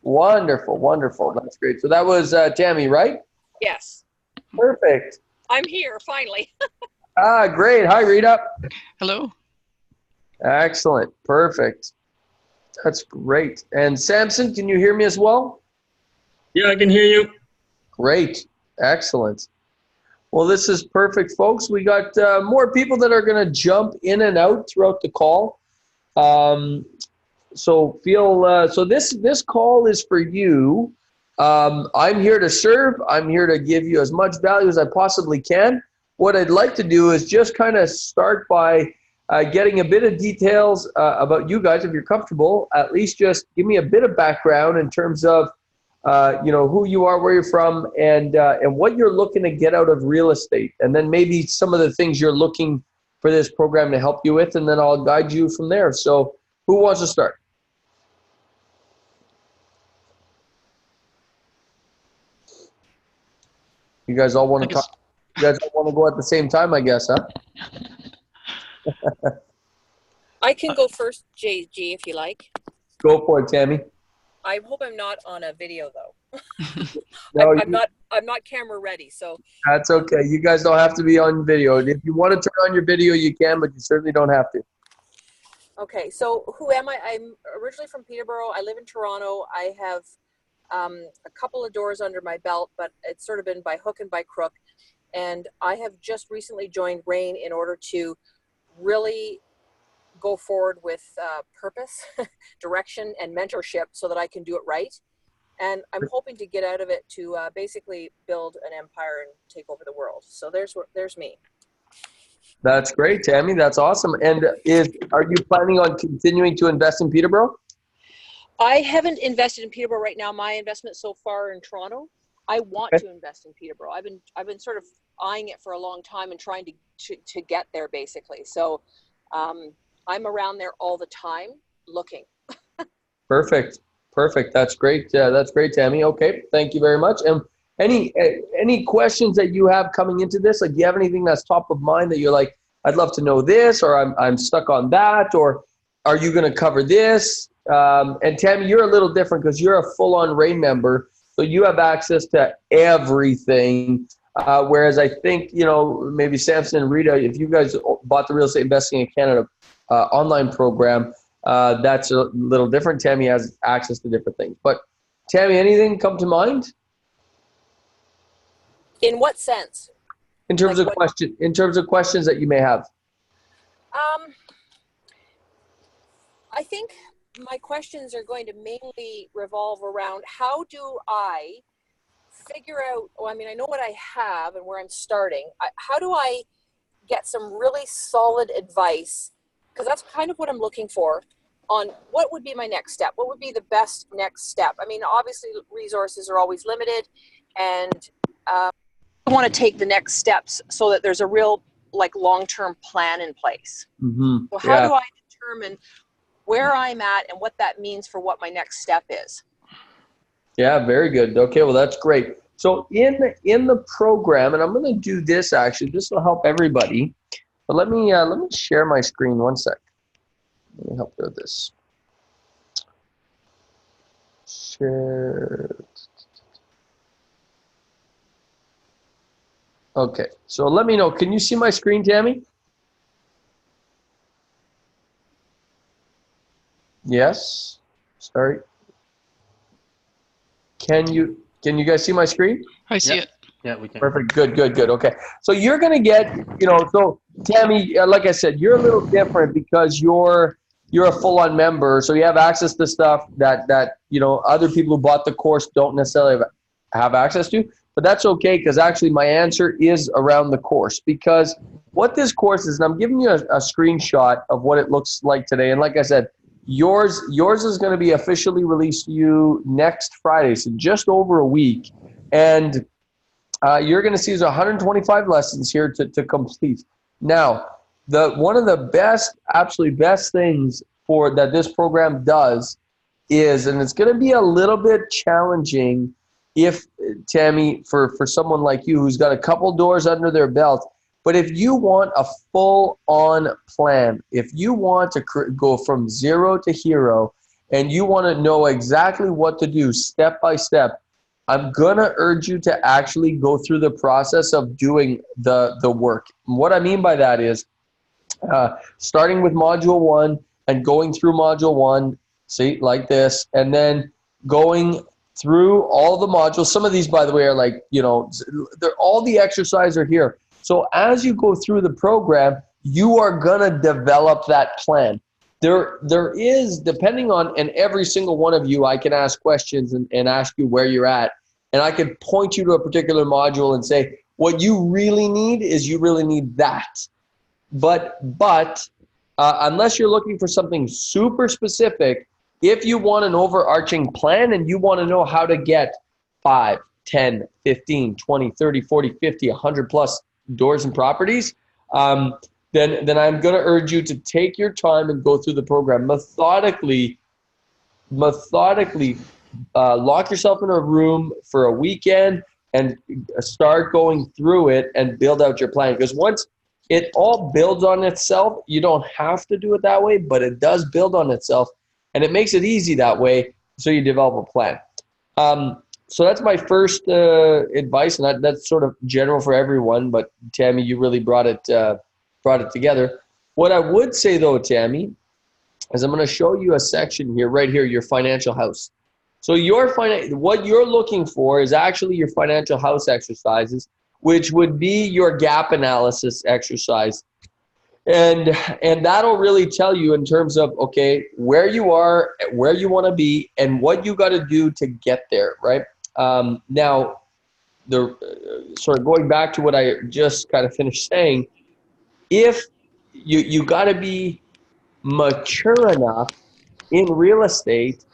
Wonderful, wonderful. That's great. So that was Tammy, right? Yes. Perfect. I'm here, finally. Great. Hi, Rita. Hello. Excellent. Perfect. That's great. And Samson, can you hear me as well? Yeah, I can hear you. Great. Excellent. Well, this is perfect, folks. We got more people that are going to jump in and out throughout the call. So this call is for you. I'm here to serve. I'm here to give you as much value as I possibly can. What I'd like to do is just kind of start by getting a bit of details about you guys, if you're comfortable. At least just give me a bit of background in terms of who you are, where you're from, and what you're looking to get out of real estate, and then maybe some of the things you're looking for this program to help you with, and then I'll guide you from there. So, who wants to start? You guys all want to talk? You guys all want to go at the same time, I guess, huh? I can go first, JG, if you like. Go for it, Tammy. I hope I'm not on a video though. No, I'm not camera ready, so that's okay. You guys don't have to be on video. If you want to turn on your video, you can, but you certainly don't have to. Okay, so who am I? I'm originally from Peterborough. I live in Toronto. I have a couple of doors under my belt, but it's sort of been by hook and by crook. And I have just recently joined REIN in order to really go forward with purpose, direction, and mentorship so that I can do it right. And I'm hoping to get out of it to basically build an empire and take over the world. So there's me. That's great, Tammy. That's awesome. And are you planning on continuing to invest in Peterborough? I haven't invested in Peterborough right now. My investment so far in Toronto. I want to invest in Peterborough. I've been sort of eyeing it for a long time and trying to get there basically. So I'm around there all the time looking. Perfect. That's great. That's great, Tammy. Okay. Thank you very much. And any questions that you have coming into this? Like, do you have anything that's top of mind that you're like, I'd love to know this, or I'm stuck on that, or are you going to cover this? And Tammy, you're a little different because you're a full-on REIN member, so you have access to everything. Whereas I think, maybe Samson and Rita, if you guys bought the Real Estate Investing in Canada online program, that's a little different. Tammy has access to different things. But Tammy, anything come to mind? In what sense? In terms of questions that you may have. I think my questions are going to mainly revolve around how do I figure out, I know what I have and where I'm starting. How do I get some really solid advice? Because that's kind of what I'm looking for on what would be my next step. What would be the best next step? Obviously resources are always limited, and I want to take the next steps so that there's a real long-term plan in place. Mm-hmm. So how do I determine where I'm at and what that means for what my next step is? Yeah, very good. Okay, well, that's great. So in the program, and I'm going to do this actually, this will help everybody. But let me share my screen 1 sec. Let me help you with this. Share. Okay, so let me know. Can you see my screen, Tammy? Yes. Sorry. Can you guys see my screen? I see it. Yeah, we can. Perfect. Good. Okay. So you're going to get, so Tammy, like I said, you're a little different because you're a full-on member. So you have access to stuff that other people who bought the course don't necessarily have access to. But that's okay, because actually my answer is around the course, because what this course is, and I'm giving you a screenshot of what it looks like today. And like I said, yours is going to be officially released to you next Friday, so just over a week. And you're going to see there's 125 lessons here to complete. Now, one of the best, absolutely best things that this program does is, and it's going to be a little bit challenging if, Tammy, for someone like you who's got a couple doors under their belt, but if you want a full-on plan, if you want to go from zero to hero, and you want to know exactly what to do step by step, I'm going to urge you to actually go through the process of doing the work. And what I mean by that is starting with module 1 and going through module 1, see, like this, and then going through all the modules. Some of these, by the way, are like, they're all the exercises are here. So as you go through the program, you are going to develop that plan. There is, depending on, and every single one of you, I can ask questions and ask you where you're at. And I could point you to a particular module and say, what you really need is you really need that. But unless you're looking for something super specific, if you want an overarching plan and you want to know how to get 5, 10, 15, 20, 30, 40, 50, 100 plus doors and properties, then I'm going to urge you to take your time and go through the program methodically, lock yourself in a room for a weekend and start going through it and build out your plan. Because once it all builds on itself, you don't have to do it that way, but it does build on itself, and it makes it easy that way, so you develop a plan. So that's my first advice, and that's sort of general for everyone, but Tammy, you really brought it together. What I would say though, Tammy, is I'm going to show you a section here, right here, your financial house. So what you're looking for is actually your financial house exercises, which would be your gap analysis exercise. And that'll really tell you in terms of, okay, where you are, where you want to be, and what you got to do to get there, right? Now, sort of going back to what I just kind of finished saying, if you got to be mature enough in real estate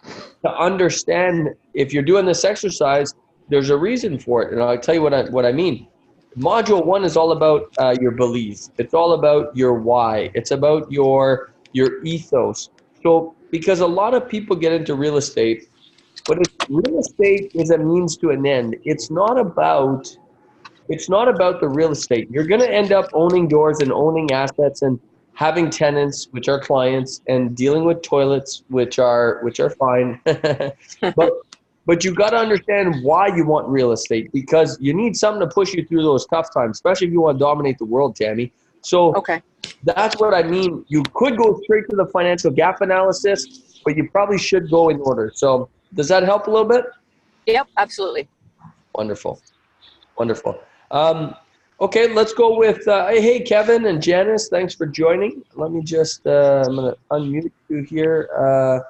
to understand, if you're doing this exercise, there's a reason for it. And I'll tell you what I mean. Module 1 is all about your beliefs. It's all about your why. It's about your ethos. So because a lot of people get into real estate, but real estate is a means to an end. It's not about the real estate. You're going to end up owning doors and owning assets and having tenants, which are clients, and dealing with toilets, which are fine. But you got to understand why you want real estate, because you need something to push you through those tough times, especially if you want to dominate the world, Tammy. So okay, that's what I mean. You could go straight to the financial gap analysis, but you probably should go in order. So does that help a little bit? Yep, absolutely. Wonderful. Okay, let's go with, hey, Kevin and Janice, thanks for joining. Let me just, I'm going to unmute you here.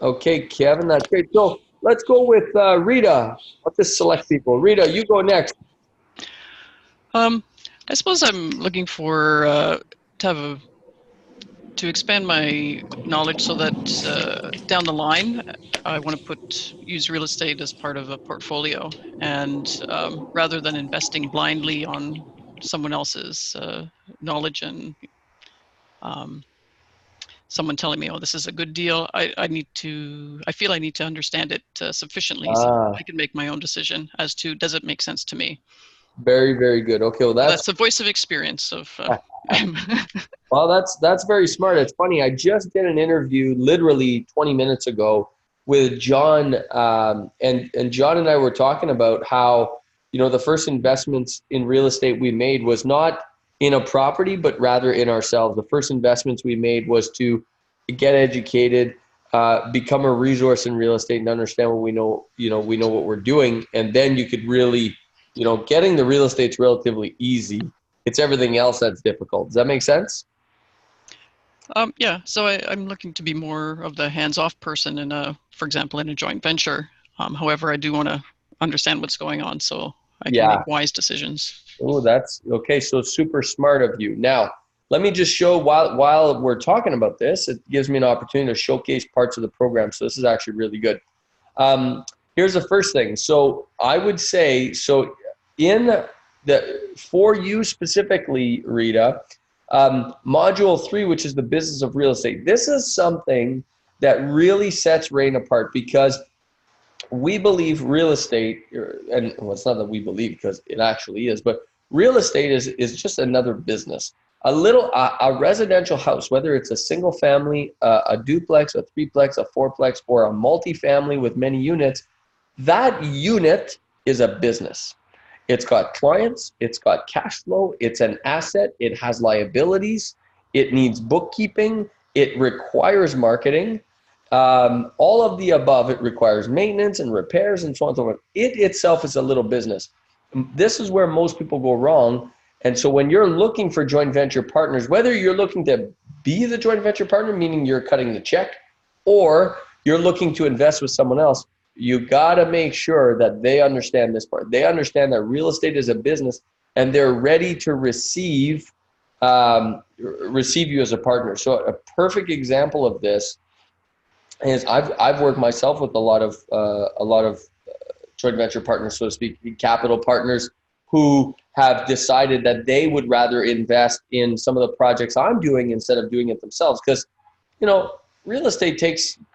Okay, Kevin, that's great. So let's go with Rita. I'll just select people. Rita, you go next. I suppose I'm looking for to expand my knowledge so that down the line, I want to use real estate as part of a portfolio, and rather than investing blindly on someone else's knowledge and someone telling me, oh, this is a good deal, I feel I need to understand it sufficiently so I can make my own decision as to, does it make sense to me? Very, very good. Okay, well that's the voice of experience of well, that's very smart. It's funny, I just did an interview literally 20 minutes ago with John, and John and I were talking about how, the first investments in real estate we made was not in a property, but rather in ourselves. The first investments we made was to get educated, become a resource in real estate, and understand what we know what we're doing. And then you could really, getting the real estate's relatively easy. It's everything else that's difficult. Does that make sense? Yeah. So I'm looking to be more of the hands-off person for example, in a joint venture. However, I do want to understand what's going on so I can make wise decisions. Oh, that's okay. So super smart of you. Now, let me just show while we're talking about this, it gives me an opportunity to showcase parts of the program. So this is actually really good. Here's the first thing. So I would say, for you specifically, Rita, module 3, which is the business of real estate. This is something that really sets REIN apart, because we believe real estate, and well, it's not that we believe because it actually is, but real estate is just another business. A residential house, whether it's a single family, a duplex, a threeplex, a fourplex, or a multifamily with many units, that unit is a business. It's got clients, it's got cash flow, it's an asset, it has liabilities, it needs bookkeeping, it requires marketing, all of the above. It requires maintenance and repairs and so on and so forth. It itself is a little business. This is where most people go wrong. And so when you're looking for joint venture partners, whether you're looking to be the joint venture partner, meaning you're cutting the check, or you're looking to invest with someone else, you got to make sure that they understand this part. They understand that real estate is a business, and they're ready to receive you as a partner. So a perfect example of this is I've worked myself with a lot of joint venture partners, so to speak, capital partners, who have decided that they would rather invest in some of the projects I'm doing instead of doing it themselves. Because, real estate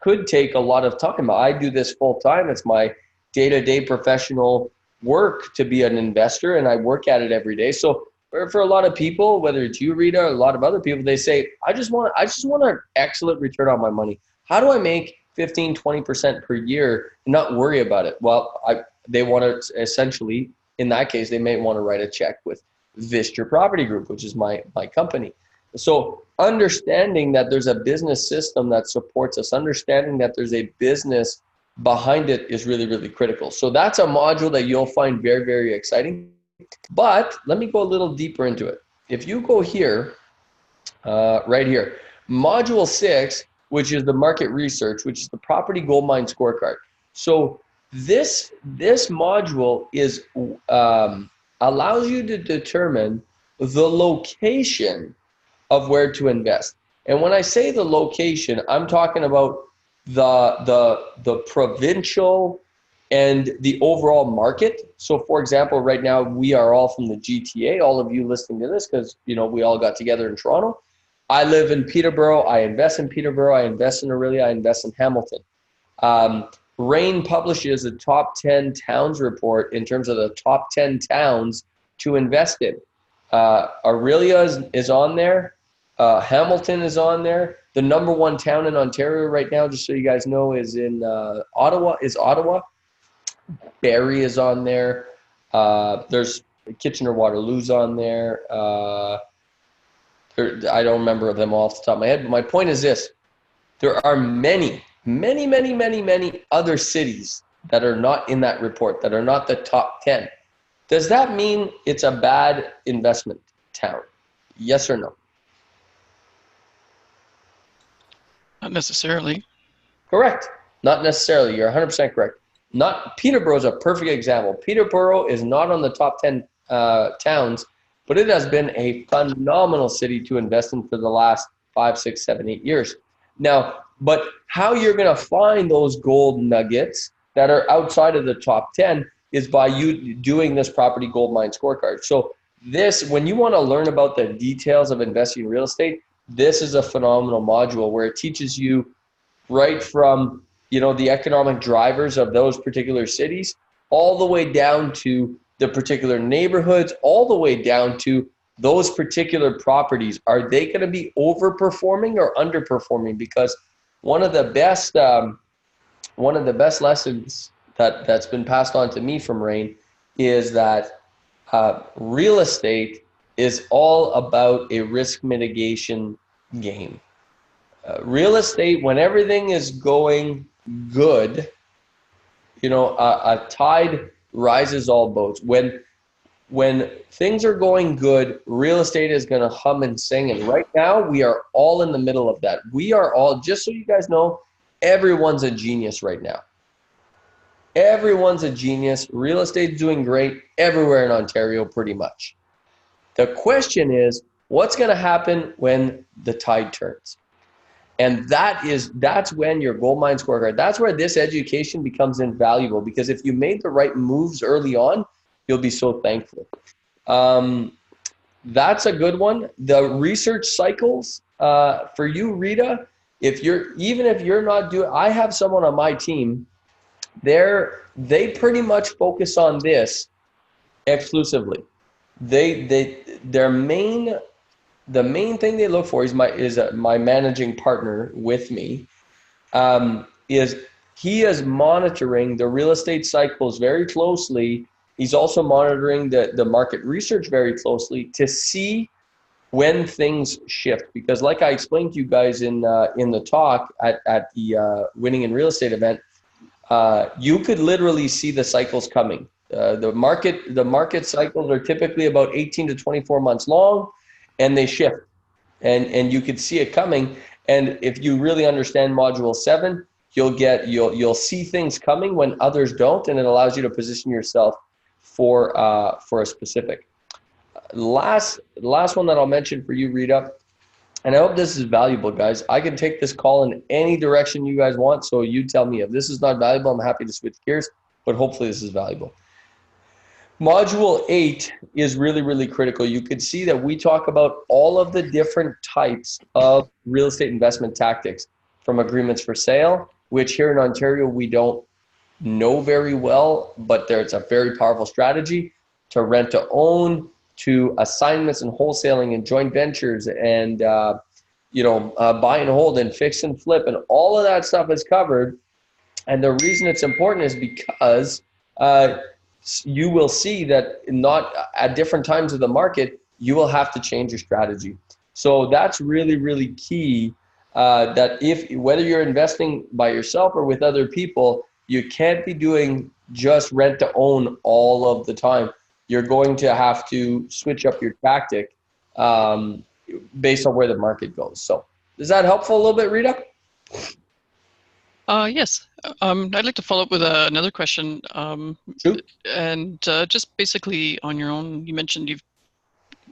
could take a lot of time. I do this full time. It's my day-to-day professional work to be an investor, and I work at it every day. So for a lot of people, whether it's you, Rita, or a lot of other people, they say, I just want an excellent return on my money. How do I make 15, 20% per year and not worry about it? Well, they want to essentially, in that case, they may want to write a check with Visture Property Group, which is my company. So understanding that there's a business system that supports us, understanding that there's a business behind it is really, really critical. So that's a module that you'll find very, very exciting. But let me go a little deeper into it. If you go here, right here, module 6, which is the market research, which is the property goldmine scorecard. So this module is allows you to determine the location of where to invest. And when I say the location, I'm talking about the provincial and the overall market. So for example, right now we are all from the GTA, all of you listening to this, because we all got together in Toronto. I live in Peterborough. I invest in Peterborough. I invest in Orillia. I invest in Hamilton. REIN publishes a top 10 towns report in terms of the top 10 towns to invest in. Orillia is on there. Hamilton is on there. The number one town in Ontario right now, just so you guys know, is in Ottawa. Barrie is on there. There's Kitchener-Waterloo's on there. I don't remember them all off the top of my head, but my point is this. There are many other cities that are not in that report, that are not the top 10. Does that mean it's a bad investment town? Yes or no? Not necessarily. Correct. Not necessarily. You're 100% correct. Peterborough is a perfect example. Peterborough is not on the top 10 towns, but it has been a phenomenal city to invest in for the last 5, 6, 7, 8 years. Now, but how you're going to find those gold nuggets that are outside of the top 10 is by you doing this property goldmine scorecard. So when you want to learn about the details of investing in real estate, this is a phenomenal module where it teaches you right from the economic drivers of those particular cities, all the way down to the particular neighborhoods, all the way down to those particular properties. Are they going to be overperforming or underperforming? Because one of the best lessons that's been passed on to me from REIN is that real estate is all about a risk mitigation game. Real estate, when everything is going good, a tide rises all boats. When things are going good, real estate is going to hum and sing. And right now, we are all in the middle of that. We are all, just so you guys know, everyone's a genius right now. Everyone's a genius. Real estate's doing great everywhere in Ontario, pretty much. The question is, what's going to happen when the tide turns? And that's when your goldmine scorecard, that's where this education becomes invaluable, because if you made the right moves early on, you'll be so thankful. That's a good one. The research cycles for you, Rita, if you're not doing, I have someone on my team, they pretty much focus on this exclusively. Their main the main thing they look for is my managing partner with me, is he is monitoring the real estate cycles very closely. He's also monitoring the market research very closely to see when things shift. Because like I explained to you guys in the talk at the Winning in Real Estate event, you could literally see the cycles coming. The market cycles are typically about 18 to 24 months long, and they shift. And you could see it coming. And if you really understand module 7, you'll see things coming when others don't, and it allows you to position yourself for a specific. Last one that I'll mention for you, Rita, and I hope this is valuable, guys. I can take this call in any direction you guys want, so you tell me. If this is not valuable, I'm happy to switch gears, but hopefully this is valuable. Module 8 is really, really critical. You could see that we talk about all of the different types of real estate investment tactics, from agreements for sale, which here in Ontario we don't know very well, but there's a very powerful strategy, to rent to own, to assignments and wholesaling and joint ventures and buy and hold and fix and flip, and all of that stuff is covered. And the reason it's important is because you will see that not at different times of the market, you will have to change your strategy. So that's really, really key, that whether you're investing by yourself or with other people, you can't be doing just rent to own all of the time. You're going to have to switch up your tactic based on where the market goes. So is that helpful a little bit, Rita? Yes. I'd like to follow up with another question. Shoot. And just basically on your own, you mentioned you've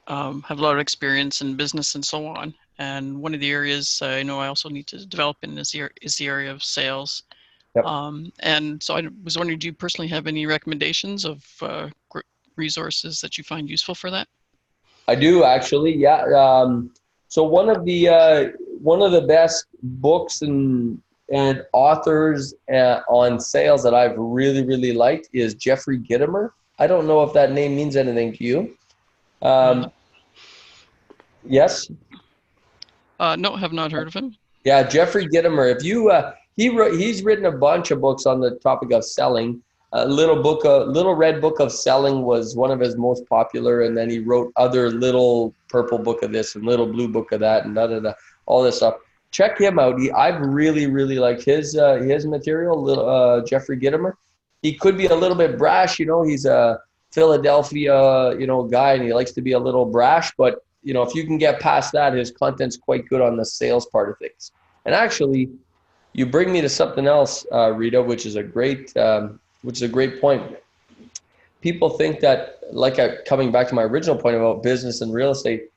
have a lot of experience in business and so on. And one of the areas I know I also need to develop in is the area of sales. Yep. And so I was wondering, do you personally have any recommendations of resources that you find useful for that? I do, actually. Yeah. So one of the best books and authors on sales that I've really, really liked is Jeffrey Gitomer. I don't know if that name means anything to you. Yes? No, have not heard of him. Yeah, Jeffrey Gitomer. If you he's written a bunch of books on the topic of selling. Little Red Book of Selling was one of his most popular, and then he wrote other Little Purple Book of this and Little Blue Book of that and all this stuff. Check him out. I've really, really liked his material. Jeffrey Gitomer. He could be a little bit brash, he's a Philadelphia, guy, and he likes to be a little brash, but if you can get past that, his content's quite good on the sales part of things. And actually, you bring me to something else, Rita, which is a great point. People think that, coming back to my original point about business and real estate,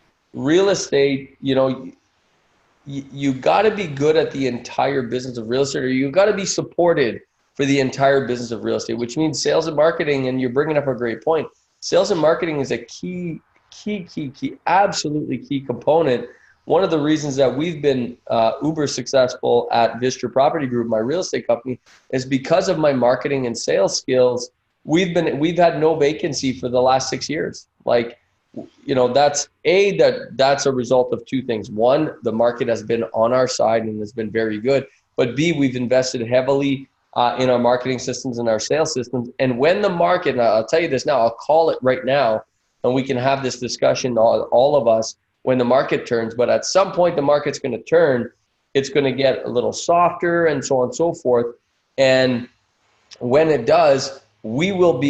you got to be good at the entire business of real estate, or you got to be supported for the entire business of real estate, which means sales and marketing. And you're bringing up a great point. Sales and marketing is a key, absolutely key component. One of the reasons that we've been uber successful at Visture Property Group, my real estate company, is because of my marketing and sales skills. We've had no vacancy for the last 6 years. That's a result of two things. One, the market has been on our side and has been very good. But B, we've invested heavily in our marketing systems and our sales systems. And when the market, and I'll tell you this now, I'll call it right now, and we can have this discussion, all of us, when the market turns. But at some point, the market's going to turn. It's going to get a little softer and so on and so forth. And when it does, we will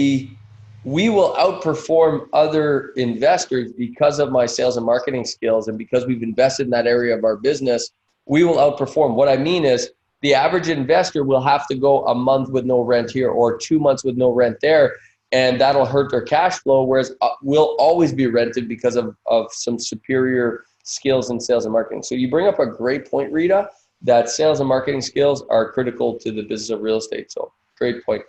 outperform other investors because of my sales and marketing skills, and because we've invested in that area of our business. We will outperform. What I mean is, the average investor will have to go a month with no rent here or 2 months with no rent there, and that'll hurt their cash flow, whereas we'll always be rented because of some superior skills in sales and marketing. So you bring up a great point, Rita, that sales and marketing skills are critical to the business of real estate. So great point.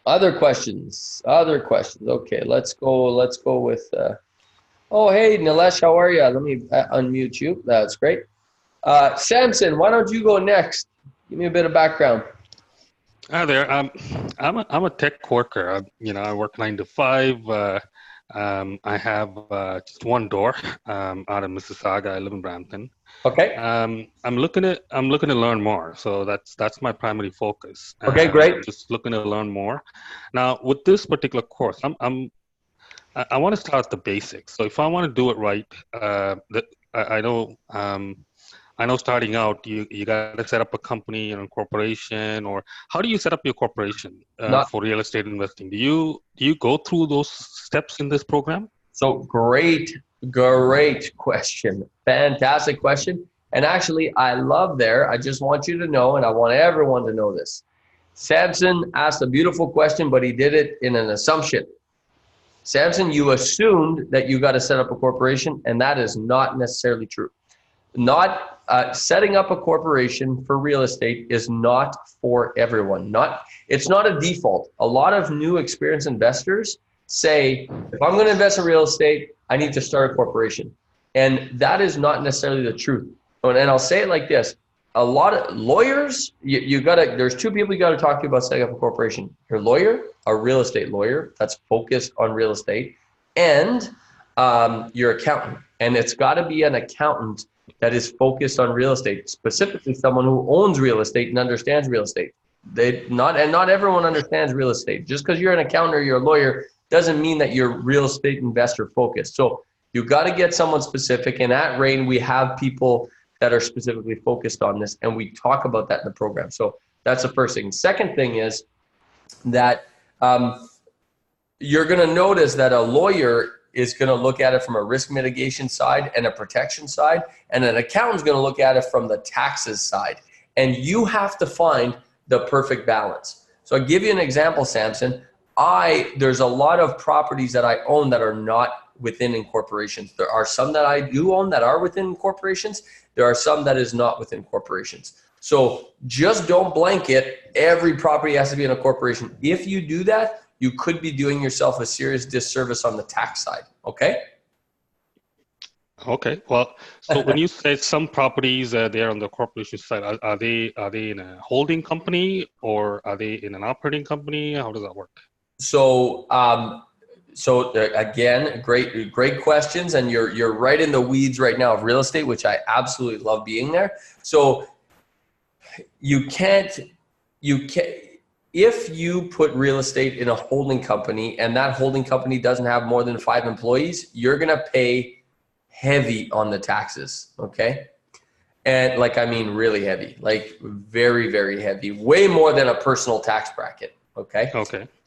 Other questions? Okay, let's go with, oh, hey, Nilesh, how are you? Let me unmute you. That's great. Samson, why don't you go next? Give me a bit of background. Hi there. I'm a tech worker. I work 9 to 5. I have just one door out of Mississauga. I live in Brampton. Okay. I'm looking to learn more. So that's my primary focus. Okay, great. Just looking to learn more. Now, with this particular course, I want to start at the basics. So if I want to do it right, I know starting out, you got to set up a company and a corporation, or how do you set up your corporation for real estate investing? Do you go through those steps in this program? So great question. Fantastic question. And actually, I love there. I just want you to know, and I want everyone to know this. Samson asked a beautiful question, but he did it in an assumption. Samson, you assumed that you got to set up a corporation, and that is not necessarily true. Not setting up a corporation for real estate is not for everyone. It's not a default. A lot of new experienced investors say, if I'm going to invest in real estate, I need to start a corporation. And that is not necessarily the truth. And I'll say it like this. A lot of lawyers, there's two people you got to talk to about setting up a corporation. Your lawyer, a real estate lawyer that's focused on real estate, and your accountant. And it's got to be an accountant that is focused on real estate, specifically someone who owns real estate and understands real estate. Not everyone understands real estate. Just because you're an accountant or you're a lawyer doesn't mean that you're real estate investor focused. So you got to get someone specific. And at REIN, we have people that are specifically focused on this, and we talk about that in the program. So that's the first thing. Second thing is that you're going to notice that a lawyer is going to look at it from a risk mitigation side and a protection side, and an accountant's going to look at it from the taxes side. And you have to find the perfect balance. So I'll give you an example, Samson. There's a lot of properties that I own that are not within incorporations. There are some that I do own that are within corporations. There are some that is not within corporations. So just don't blanket every property has to be in a corporation. If you do that, you could be doing yourself a serious disservice on the tax side. Okay? Okay. Well, so when you say some properties they're on the corporation side, are they in a holding company or are they in an operating company? How does that work? So again, great questions, and you're right in the weeds right now of real estate, which I absolutely love being there. So if you put real estate in a holding company and that holding company doesn't have more than 5 employees, you're gonna pay heavy on the taxes. Okay, and really heavy, like very, very heavy, way more than a personal tax bracket. Okay.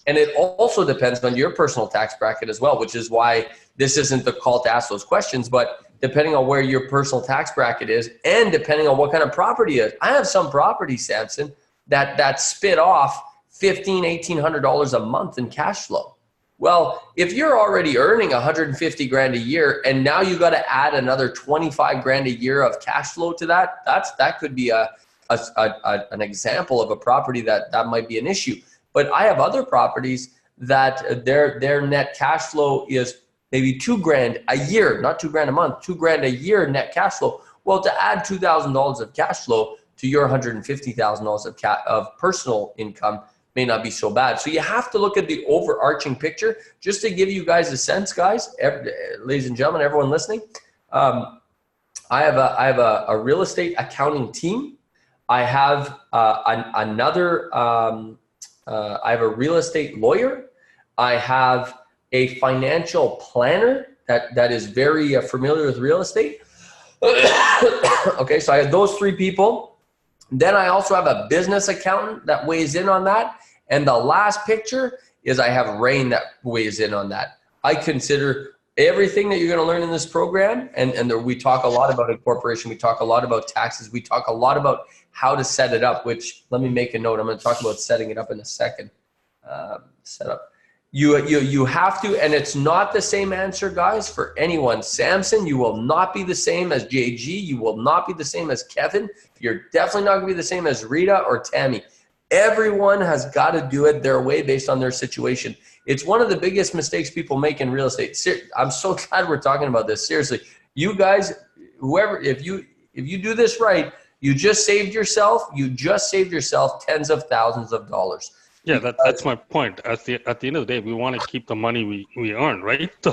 And it also depends on your personal tax bracket as well, which is why this isn't the call to ask those questions, but depending on where your personal tax bracket is and depending on what kind of property it is. I have some properties, Samson, that spit off $1,500, $1,800 a month in cash flow. Well, if you're already earning 150 grand a year and now you got to add another 25 grand a year of cash flow to that could be an example of a property that might be an issue. But I have other properties that their net cash flow is maybe 2 grand a year, not 2 grand a month, 2 grand a year net cash flow. Well, to add $2,000 of cash flow to your $150,000 of personal income may not be so bad. So you have to look at the overarching picture. Just to give you guys a sense, guys, ladies and gentlemen, everyone listening, I have a real estate accounting team. I have I have a real estate lawyer. I have a financial planner that is very familiar with real estate. Okay, so I have those 3 people. Then I also have a business accountant that weighs in on that. And the last picture is I have REIN that weighs in on that. I consider everything that you're going to learn in this program, and we talk a lot about incorporation, we talk a lot about taxes, we talk a lot about how to set it up, which let me make a note. I'm going to talk about setting it up in a second. Setup. You have to, and it's not the same answer, guys, for anyone. Samson, you will not be the same as JG. You will not be the same as Kevin. You're definitely not going to be the same as Rita or Tammy. Everyone has got to do it their way based on their situation. It's one of the biggest mistakes people make in real estate. I'm so glad we're talking about this. Seriously, you guys, whoever, if you do this right, you just saved yourself tens of thousands of dollars. Yeah, that's my point. At the end of the day, we want to keep the money we earn, right? So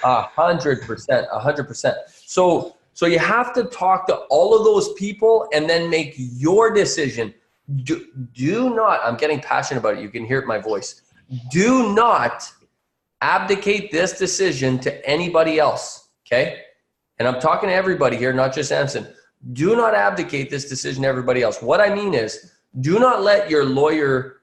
100%. So you have to talk to all of those people and then make your decision. Do not, I'm getting passionate about it. You can hear it in my voice. Do not abdicate this decision to anybody else, okay? And I'm talking to everybody here, not just Anson. Do not abdicate this decision to everybody else. What I mean is, do not let your lawyer,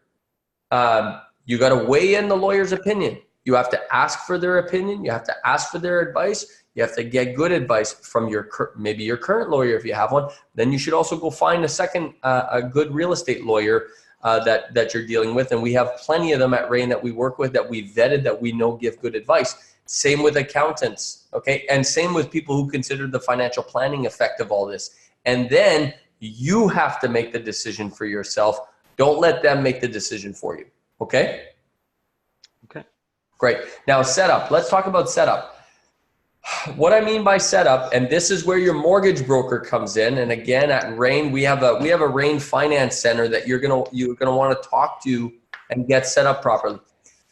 you got to weigh in the lawyer's opinion. You have to ask for their opinion. You have to ask for their advice. You have to get good advice from maybe your current lawyer if you have one. Then you should also go find a good real estate lawyer that you're dealing with. And we have plenty of them at REIN that we work with, that we vetted, that we know give good advice. Same with accountants, okay? And same with people who consider the financial planning effect of all this. And then you have to make the decision for yourself. Don't let them make the decision for you, okay? Okay. Great. Now setup. Let's talk about setup. What I mean by setup, and this is where your mortgage broker comes in. And again, at REIN, we have a REIN finance center that you're gonna want to talk to and get set up properly.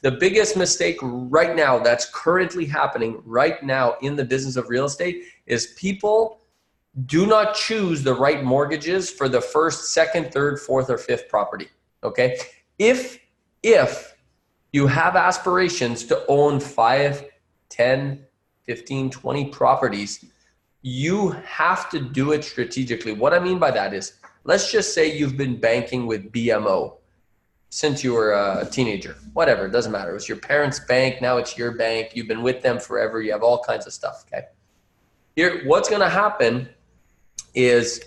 The biggest mistake right now that's currently happening right now in the business of real estate is people do not choose the right mortgages for the first, second, third, fourth, or fifth property. Okay, if you have aspirations to own 5, 10, 15, 20 properties, you have to do it strategically. What I mean by that is, let's just say you've been banking with BMO since you were a teenager, whatever, it doesn't matter. It was your parents' bank, now it's your bank. You've been with them forever. You have all kinds of stuff, okay? Here, what's gonna happen is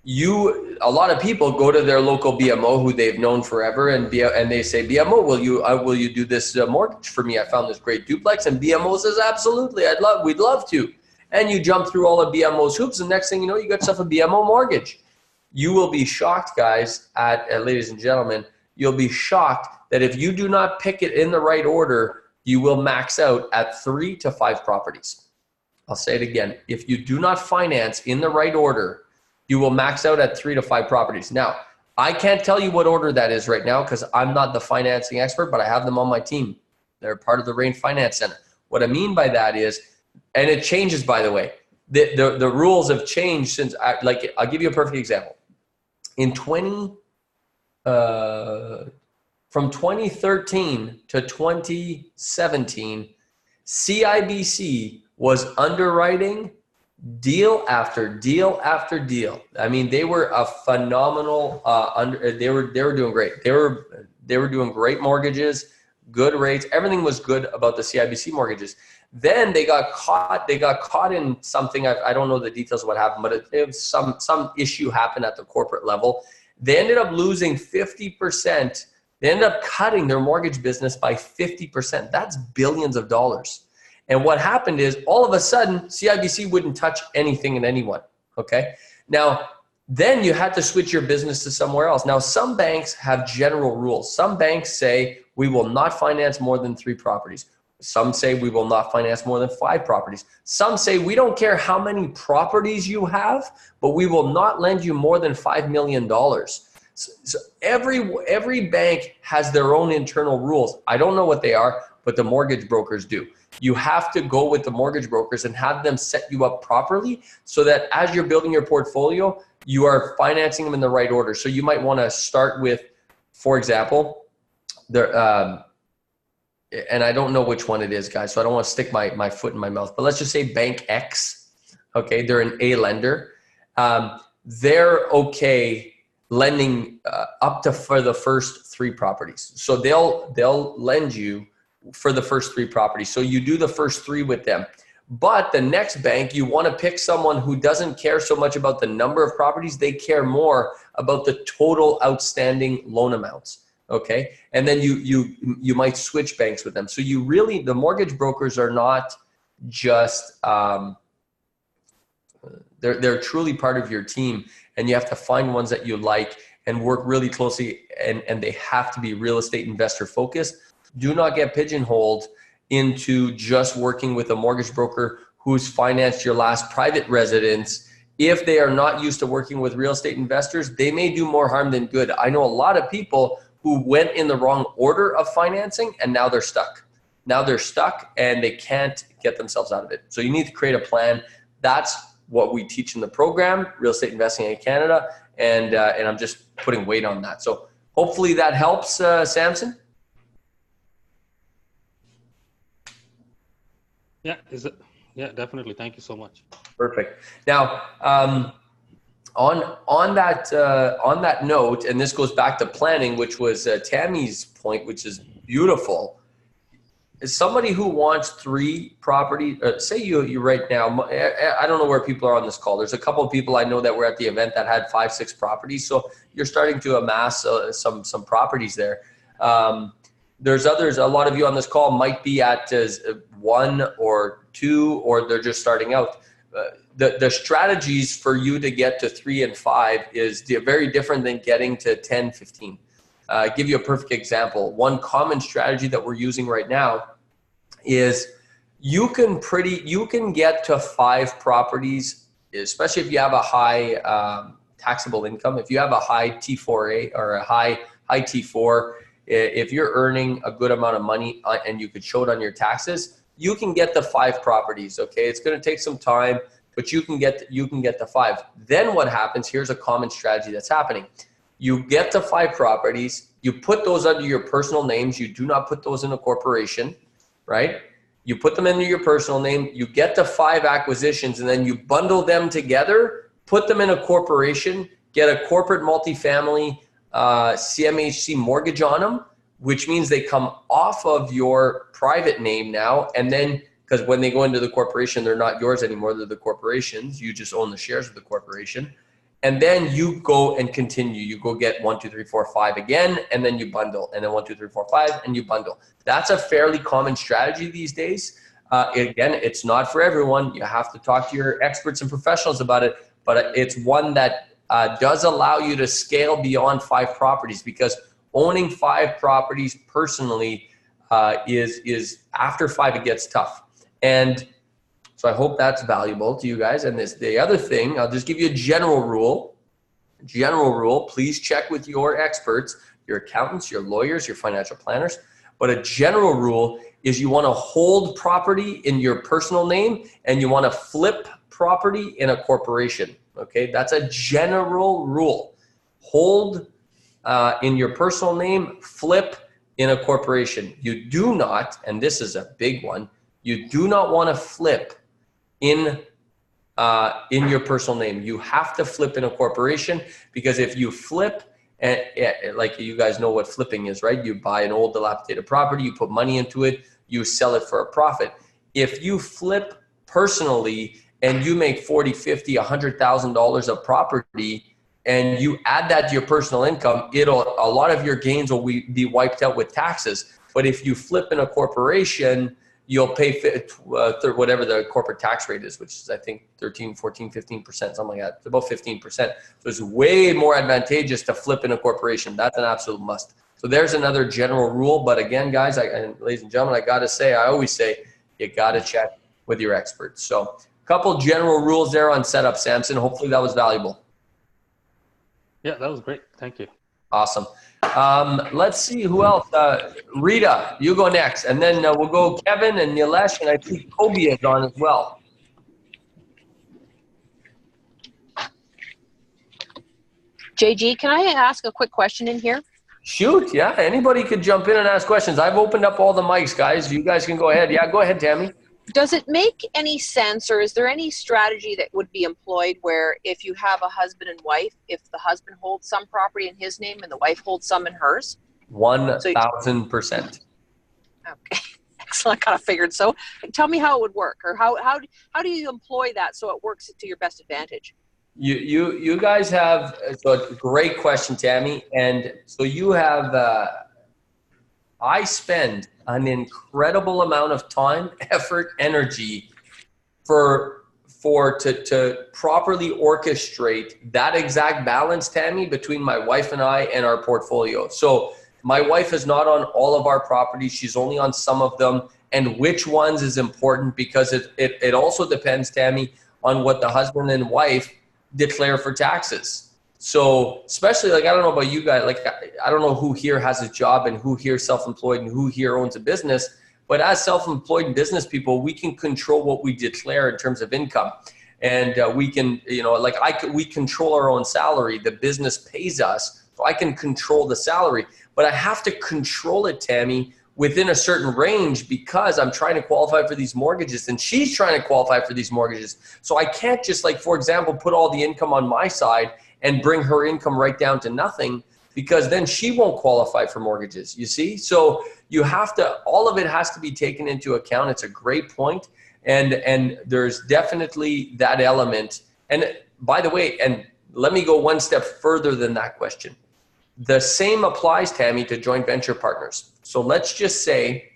a lot of people go to their local BMO who they've known forever, and they say, BMO, will you do this mortgage for me? I found this great duplex. And BMO says, absolutely, we'd love to. And you jump through all of BMO's hoops, and next thing you know, you got yourself a BMO mortgage. You will be shocked, guys, ladies and gentlemen, you'll be shocked that if you do not pick it in the right order, you will max out at 3 to 5 properties. I'll say it again. If you do not finance in the right order, you will max out at 3 to 5 properties. Now, I can't tell you what order that is right now because I'm not the financing expert, but I have them on my team. They're part of the REIN Finance Center. What I mean by that is, and it changes, by the way, the rules have changed since, I'll give you a perfect example. From 2013 to 2017, CIBC was underwriting deal after deal after deal. I mean, they were a phenomenal. They were doing great. They were doing great mortgages, good rates. Everything was good about the CIBC mortgages. Then they got caught. They got caught in something. I don't know the details of what happened, but it was some issue happened at the corporate level. They ended up losing 50%. They ended up cutting their mortgage business by 50%. That's billions of dollars. And what happened is, all of a sudden, CIBC wouldn't touch anything and anyone, okay? Now, then you had to switch your business to somewhere else. Now, some banks have general rules. Some banks say, we will not finance more than 3 properties. Some say we will not finance more than 5 properties. Some say we don't care how many properties you have, but we will not lend you more than $5 million. So every bank has their own internal rules. I don't know what they are, but the mortgage brokers do. You have to go with the mortgage brokers and have them set you up properly so that as you're building your portfolio, you are financing them in the right order. So you might want to start with, for example, and I don't know which one it is, guys, so I don't want to stick my foot in my mouth, but let's just say Bank X, okay? They're an A lender. They're okay lending up to for the first 3 properties. So they'll lend you for the first 3 properties. So you do the first 3 with them. But the next bank, you want to pick someone who doesn't care so much about the number of properties. They care more about the total outstanding loan amounts. Okay. And then you might switch banks with them. So the mortgage brokers are not just, they're truly part of your team, and you have to find ones that you like and work really closely, and they have to be real estate investor focused. Do not get pigeonholed into just working with a mortgage broker who's financed your last private residence. If they are not used to working with real estate investors, they may do more harm than good. I know a lot of people who went in the wrong order of financing, and now they're stuck. Now they're stuck and they can't get themselves out of it. So you need to create a plan. That's what we teach in the program, Real Estate Investing in Canada, and I'm just putting weight on that. So hopefully that helps, Samson. Yeah, yeah, definitely. Thank you so much. Perfect. Now, on that note, and this goes back to planning, which was Tammy's point, which is beautiful. Is somebody who wants 3 properties, say you right now, I don't know where people are on this call. There's a couple of people I know that were at the event that had 5, 6 properties. So you're starting to amass some properties there. There's others, a lot of you on this call might be at 1 or 2, or they're just starting out. The strategies for you to get to 3 and 5 is very different than getting to 10, 15. Give you a perfect example. One common strategy that we're using right now is you can get to 5 properties, especially if you have a high taxable income. If you have a high T4A or a high T4, if you're earning a good amount of money and you could show it on your taxes, you can get to 5 properties. Okay, it's going to take some time, but you can get to 5. Then what happens? Here's a common strategy that's happening. You get to 5 properties, you put those under your personal names. You do not put those in a corporation, right? You put them under your personal name, you get to 5 acquisitions, and then you bundle them together, put them in a corporation, get a corporate multifamily CMHC mortgage on them, which means they come off of your private name now. And then, because when they go into the corporation, they're not yours anymore, they're the corporation's. You just own the shares of the corporation. And then you go and continue. You go get 1, 2, 3, 4, 5 again, and then you bundle. And then 1, 2, 3, 4, 5, and you bundle. That's a fairly common strategy these days. Again, it's not for everyone. You have to talk to your experts and professionals about it. But it's one that does allow you to scale beyond 5 properties, because owning 5 properties personally is after 5, it gets tough. And so I hope that's valuable to you guys. And the other thing, I'll just give you a general rule. Please check with your experts, your accountants, your lawyers, your financial planners. But a general rule is you want to hold property in your personal name and you want to flip property in a corporation. Okay, that's a general rule. Hold in your personal name, flip in a corporation. You do not, and this is a big one, you do not want to flip in your personal name. You have to flip in a corporation, because if you flip, and like you guys know what flipping is, right? You buy an old dilapidated property, you put money into it, you sell it for a profit. If you flip personally and you make $40,000, $50,000, $100,000 of property, and you add that to your personal income, a lot of your gains will be wiped out with taxes. But if you flip in a corporation, you'll pay whatever the corporate tax rate is, which is, I think, 13, 14, 15%, something like that. It's about 15%. So it's way more advantageous to flip in a corporation. That's an absolute must. So there's another general rule. But again, guys, and ladies and gentlemen, I always say, you got to check with your experts. So a couple general rules there on setup, Samson. Hopefully that was valuable. Yeah, that was great. Thank you. Awesome. Let's see who else. Rita, you go next, and then we'll go Kevin and Nilesh, and I think Kobe is on as well. JG, can I ask a quick question in here? Shoot, yeah. Anybody could jump in and ask questions. I've opened up all the mics, guys. You guys can go ahead. Yeah, go ahead, Tammy. Does it make any sense, or is there any strategy that would be employed where if you have a husband and wife, if the husband holds some property in his name and the wife holds some in hers? 1,000%. Okay, excellent. I kind of figured so. Tell me how it would work, or how do you employ that so it works to your best advantage? You guys have, so great question, Tammy. And so you have, I spend an incredible amount of time, effort, energy to properly orchestrate that exact balance, Tammy, between my wife and I and our portfolio. So my wife is not on all of our properties. She's only on some of them. And which ones is important, because it also depends, Tammy, on what the husband and wife declare for taxes. So especially like, I don't know about you guys, like I don't know who here has a job and who here is self-employed and who here owns a business, but as self-employed and business people, we can control what we declare in terms of income. And we can, you know, like we control our own salary. The business pays us, so I can control the salary, but I have to control it, Tammy, within a certain range because I'm trying to qualify for these mortgages and she's trying to qualify for these mortgages. So I can't just like, for example, put all the income on my side and bring her income right down to nothing, because then she won't qualify for mortgages, you see? So you have to, all of it has to be taken into account. It's a great point. And there's definitely that element. And by the way, and let me go one step further than that question. The same applies, Tammy, to joint venture partners. So let's just say,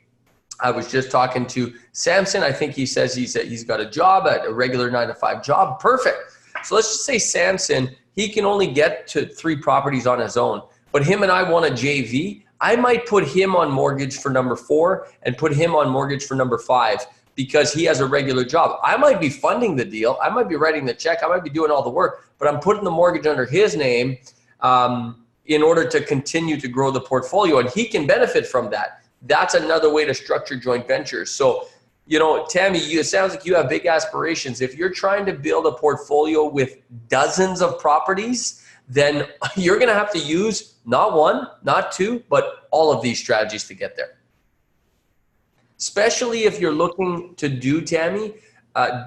I was just talking to Samson. I think he says he's got a job, a regular 9-to-5 job. Perfect. So let's just say Samson, he can only get to 3 properties on his own, but him and I want a JV. I might put him on mortgage for number 4 and put him on mortgage for number 5 because he has a regular job. I might be funding the deal. I might be writing the check. I might be doing all the work, but I'm putting the mortgage under his name in order to continue to grow the portfolio, and he can benefit from that. That's another way to structure joint ventures. So, you know, Tammy, it sounds like you have big aspirations. If you're trying to build a portfolio with dozens of properties, then you're going to have to use not 1, not 2, but all of these strategies to get there. Especially if you're looking to do, Tammy,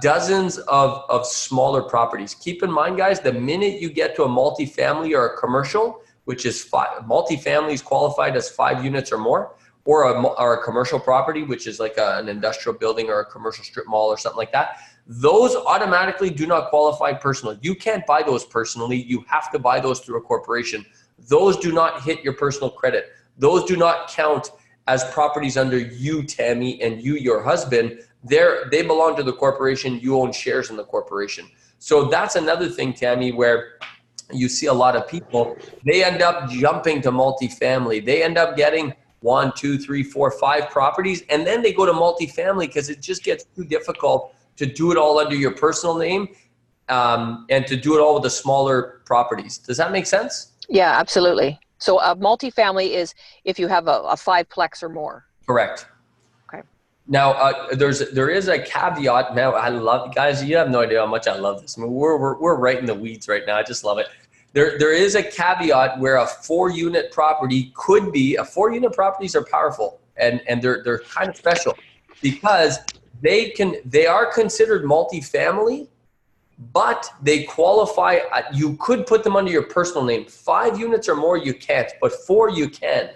dozens of smaller properties. Keep in mind, guys, the minute you get to a multifamily or a commercial, which is multifamily is qualified as 5 units or more, or a commercial property, which is like an industrial building or a commercial strip mall or something like that, those automatically do not qualify personally. You can't buy those personally. You have to buy those through a corporation. Those do not hit your personal credit. Those do not count as properties under you, Tammy, and you, your husband. They belong to the corporation. You own shares in the corporation. So that's another thing, Tammy, where you see a lot of people, they end up jumping to multifamily. They end up getting 1, 2, 3, 4, 5 properties, and then they go to multifamily because it just gets too difficult to do it all under your personal name and to do it all with the smaller properties. Does that make sense? Yeah, absolutely. So a multifamily is if you have a 5-plex or more. Correct. Okay. Now, there is a caveat. Now, I love, guys, you have no idea how much I love this. I mean, we're right in the weeds right now. I just love it. There is a caveat where a 4-unit property could be, 4-unit properties are powerful and they're kind of special because they are considered multifamily, but they qualify, you could put them under your personal name. 5 units or more, you can't, but 4 you can.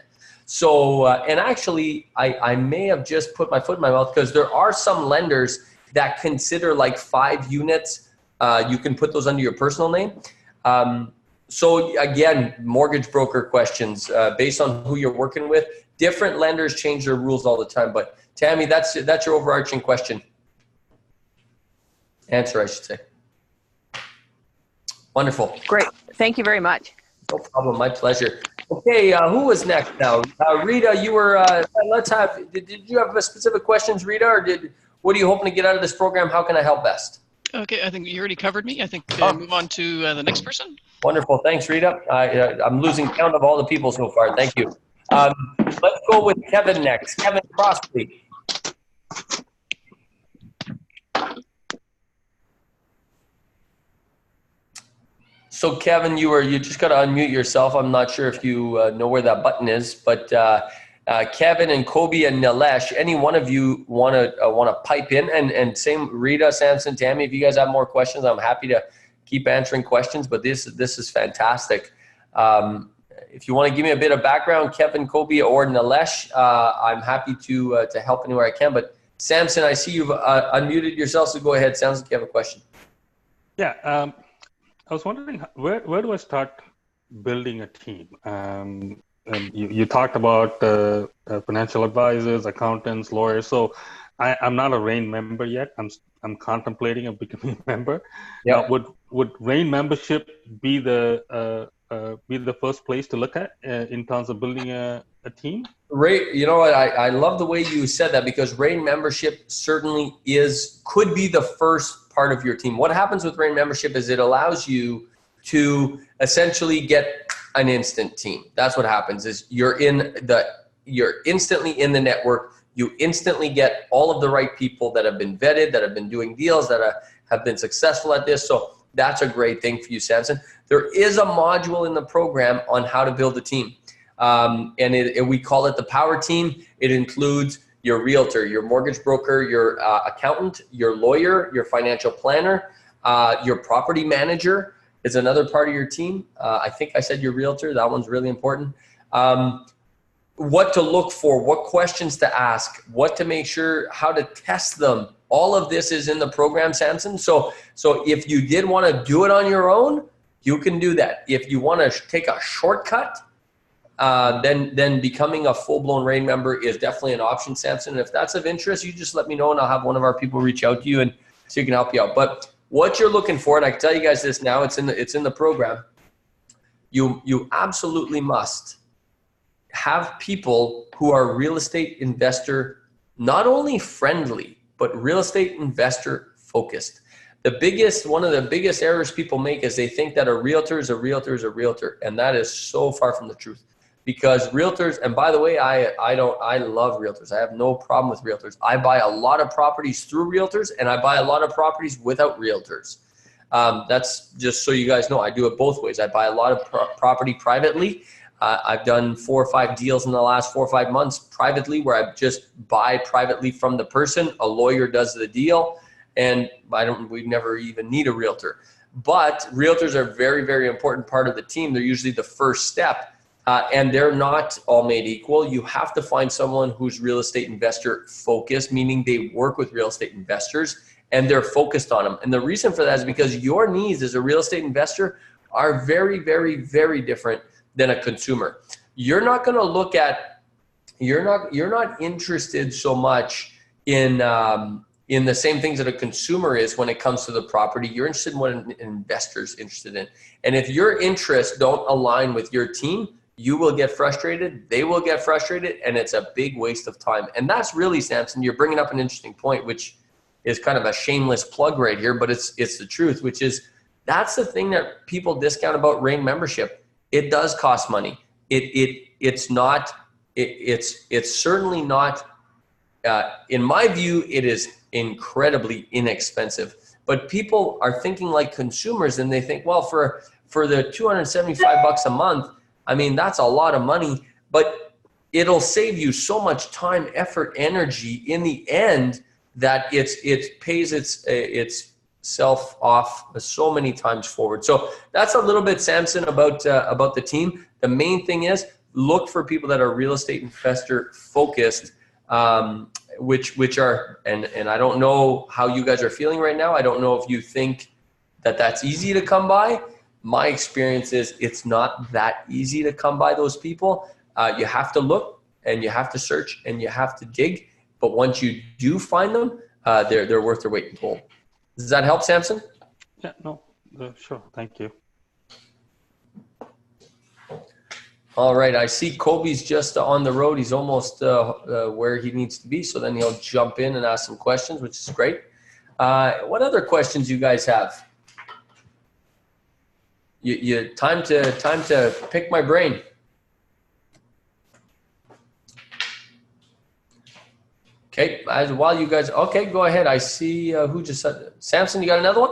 So, and actually, I may have just put my foot in my mouth because there are some lenders that consider like 5 units. You can put those under your personal name. So again, mortgage broker questions based on who you're working with. Different lenders change their rules all the time. But Tammy, that's your overarching question. Answer, I should say. Wonderful. Great. Thank you very much. No problem. My pleasure. Okay, who was next now? Rita, you were, did you have specific questions, Rita, or what are you hoping to get out of this program? How can I help best? Okay, I think you already covered me. I think move on to the next person. Wonderful. Thanks, Rita. I'm losing count of all the people so far. Thank you. Let's go with Kevin next. Kevin Crosby. So Kevin, you just got to unmute yourself. I'm not sure if you know where that button is, but Kevin and Kobe and Nilesh, any one of you want to pipe in, and same Rita, Samson, Tammy, if you guys have more questions, I'm happy to keep answering questions, but this is fantastic. If you want to give me a bit of background, Kevin, Kobe, or Nilesh, I'm happy to help anywhere I can. But Samson, I see you've unmuted yourself, so go ahead. Sounds like you have a question. Yeah, I was wondering where do I start building a team? You talked about financial advisors, accountants, lawyers. So I'm not a REIN member yet. I'm contemplating of becoming a member. Yeah. Would REIN membership be the first place to look at in terms of building a team? Ray, you know what? I love the way you said that, because REIN membership certainly could be the first part of your team. What happens with REIN membership is it allows you to essentially get an instant team. That's what happens is you're instantly in the network. You instantly get all of the right people that have been vetted, that have been doing deals, that have been successful at this. So that's a great thing for you, Samson. There is a module in the program on how to build a team. And we call it the power team. It includes your realtor, your mortgage broker, your accountant, your lawyer, your financial planner, your property manager is another part of your team. I think I said your realtor. That one's really important. What to look for, what questions to ask, what to make sure, how to test them. All of this is in the program, Samson. So if you did want to do it on your own, you can do that. If you want to take a shortcut, then becoming a full-blown REIN member is definitely an option, Samson. And if that's of interest, you just let me know and I'll have one of our people reach out to you and so you can help you out. But what you're looking for, and I can tell you guys this now, it's in the program. You absolutely must have people who are real estate investor, not only friendly, but real estate investor focused. One of the biggest errors people make is they think that a realtor is a realtor is a realtor. And that is so far from the truth, because realtors, and by the way, I love realtors. I have no problem with realtors. I buy a lot of properties through realtors and I buy a lot of properties without realtors. That's just so you guys know, I do it both ways. I buy a lot of property privately. I've done 4 or 5 deals in the last 4 or 5 months privately where I just buy privately from the person. A lawyer does the deal, and we never even need a realtor. But realtors are a very, very important part of the team. They're usually the first step, and they're not all made equal. You have to find someone who's real estate investor focused, meaning they work with real estate investors and they're focused on them. And the reason for that is because your needs as a real estate investor are very, very, very different than a consumer. You're not going to look at, you're not interested so much in the same things that a consumer is when it comes to the property. You're interested in what an investor's interested in. And if your interests don't align with your team, you will get frustrated, they will get frustrated, and it's a big waste of time. And that's really, Samson, you're bringing up an interesting point, which is kind of a shameless plug right here, but it's the truth, which is that's the thing that people discount about REIN membership. It does cost money. It's certainly not, in my view, it is incredibly inexpensive. But people are thinking like consumers, and they think, well, for the $275 a month, I mean, that's a lot of money, but it'll save you so much time, effort, energy in the end that it pays itself off so many times forward. So that's a little bit, Samson, about the team. The main thing is look for people that are real estate investor focused, which are, and I don't know how you guys are feeling right now. I don't know if you think that that's easy to come by. My experience is it's not that easy to come by those people. You have to look and you have to search and you have to dig. But once you do find them, they're worth their weight in gold. Does that help, Samson? Yeah, no, sure. Thank you. All right. I see Kobe's just on the road. He's almost where he needs to be. So then he'll jump in and ask some questions, which is great. What other questions you guys have? You time to pick my brain. Okay, while you guys, okay, go ahead. I see who just said, Samson, you got another one?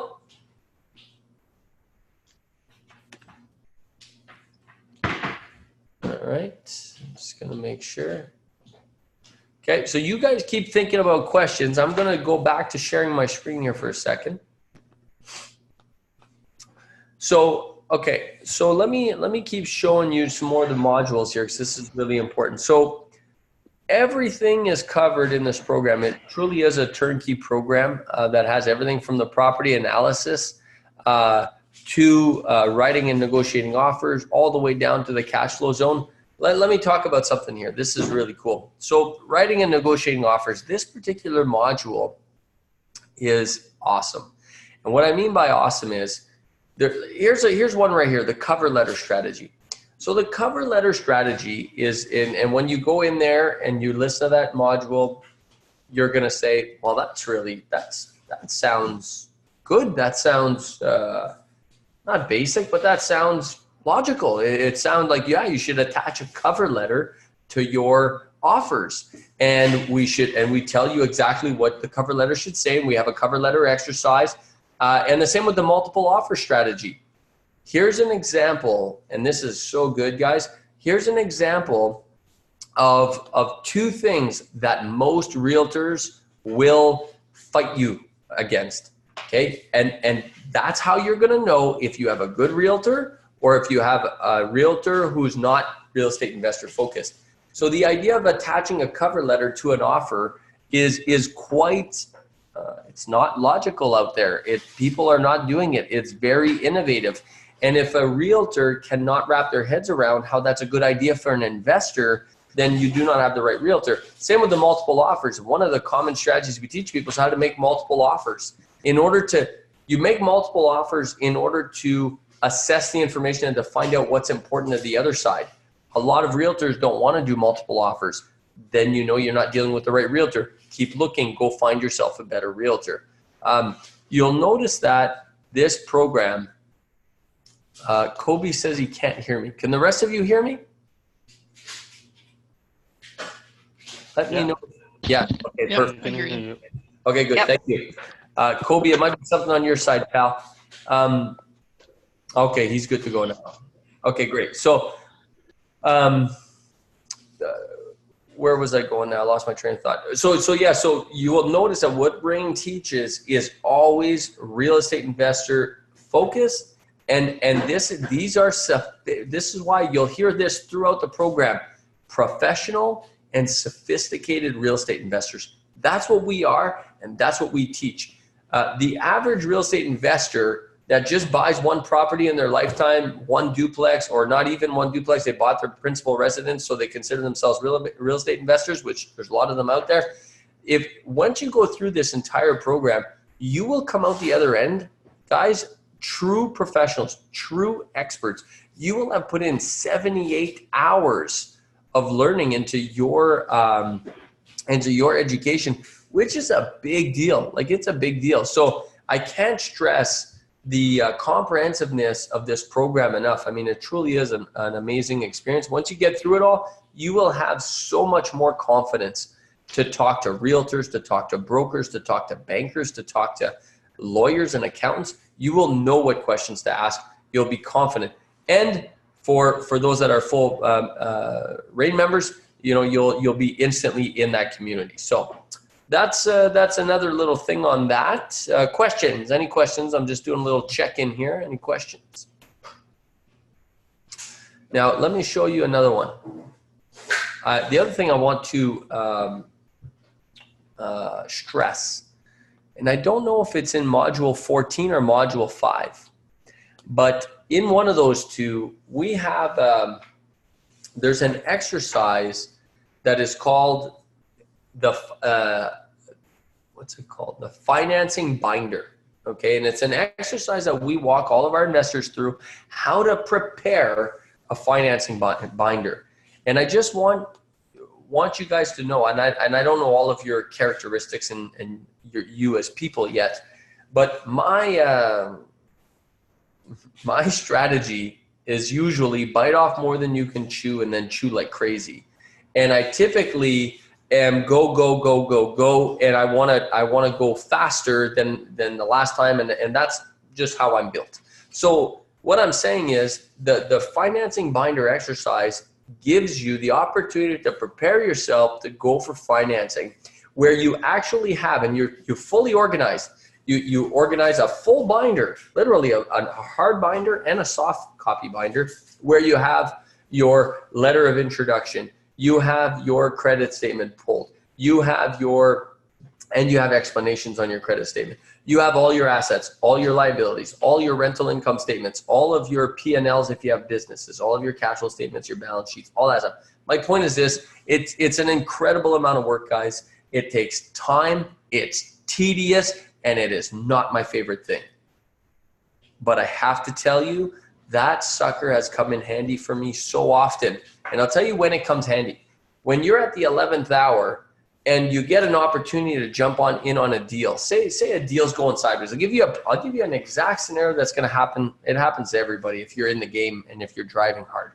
All right, I'm just gonna make sure. Okay, so you guys keep thinking about questions. I'm gonna go back to sharing my screen here for a second. So, okay, so let me keep showing you some more of the modules here because this is really important. So everything is covered in this program. It truly is a turnkey program that has everything from the property analysis to writing and negotiating offers, all the way down to the cash flow zone. Let me talk about something here. This is really cool. So writing and negotiating offers, this particular module is awesome. And what I mean by awesome is, here's one right here, the cover letter strategy. So the cover letter strategy is and when you go in there and you listen to that module, you're gonna say, well, that sounds good. That sounds not basic, but that sounds logical. It sounds like, yeah, you should attach a cover letter to your offers. And we tell you exactly what the cover letter should say. And we have a cover letter exercise. And the same with the multiple offer strategy. Here's an example, and this is so good, guys. Here's an example of two things that most realtors will fight you against, okay? And that's how you're gonna know if you have a good realtor or if you have a realtor who's not real estate investor focused. So the idea of attaching a cover letter to an offer is quite, it's not logical out there. People are not doing it. It's very innovative. And if a realtor cannot wrap their heads around how that's a good idea for an investor, then you do not have the right realtor. Same with the multiple offers. One of the common strategies we teach people is how to make multiple offers. You make multiple offers in order to assess the information and to find out what's important to the other side. A lot of realtors don't want to do multiple offers. Then you know you're not dealing with the right realtor. Keep looking, go find yourself a better realtor. You'll notice that this program, Kobe says he can't hear me. Can the rest of you hear me? Let me know. Yeah, okay, perfect. I hear you. Okay, good, thank you. Kobe, it might be something on your side, pal. Okay, he's good to go now. Okay, great. So, where was I going now? I lost my train of thought. So you will notice that what REIN teaches is always real estate investor focused. And this is why you'll hear this throughout the program. Professional and sophisticated real estate investors. That's what we are, and that's what we teach. The average real estate investor that just buys one property in their lifetime, one duplex, or not even one duplex, they bought their principal residence, so they consider themselves real estate investors, which there's a lot of them out there. Once you go through this entire program, you will come out the other end, guys, true professionals, true experts. You will have put in 78 hours of learning into your education, which is a big deal. Like, it's a big deal. So I can't stress the comprehensiveness of this program enough. I mean, it truly is an amazing experience. Once you get through it all, you will have so much more confidence to talk to realtors, to talk to brokers, to talk to bankers, to talk to lawyers and accountants. You will know what questions to ask. You'll be confident. And for those that are full REIN members, you'll be instantly in that community. So that's another little thing on that. Questions? Any questions? I'm just doing a little check-in here. Any questions? Now, let me show you another one. The other thing I want to stress, and I don't know if it's in module 14 or module 5, but in one of those two, we have, there's an exercise that is called what's it called? The financing binder. Okay. And it's an exercise that we walk all of our investors through how to prepare a financing binder. And I just want you guys to know, and I don't know all of your characteristics and you as people yet, but my strategy is usually bite off more than you can chew and then chew like crazy. And I typically am go, and I want to go faster than the last time, and that's just how I'm built. So what I'm saying is the financing binder exercise gives you the opportunity to prepare yourself to go for financing, where you actually have, and you're fully organized. You organize a full binder, literally a hard binder and a soft copy binder, where you have your letter of introduction, you have your credit statement pulled, you have explanations on your credit statement, you have all your assets, all your liabilities, all your rental income statements, all of your P&Ls if you have businesses, all of your cash flow statements, your balance sheets, all that stuff. My point is this: it's an incredible amount of work, guys. It takes time, it's tedious, and it is not my favorite thing. But I have to tell you, that sucker has come in handy for me so often. And I'll tell you when it comes handy. When you're at the 11th hour and you get an opportunity to jump in on a deal. Say a deal's going sideways. I'll give you an exact scenario that's going to happen. It happens to everybody if you're in the game and if you're driving hard.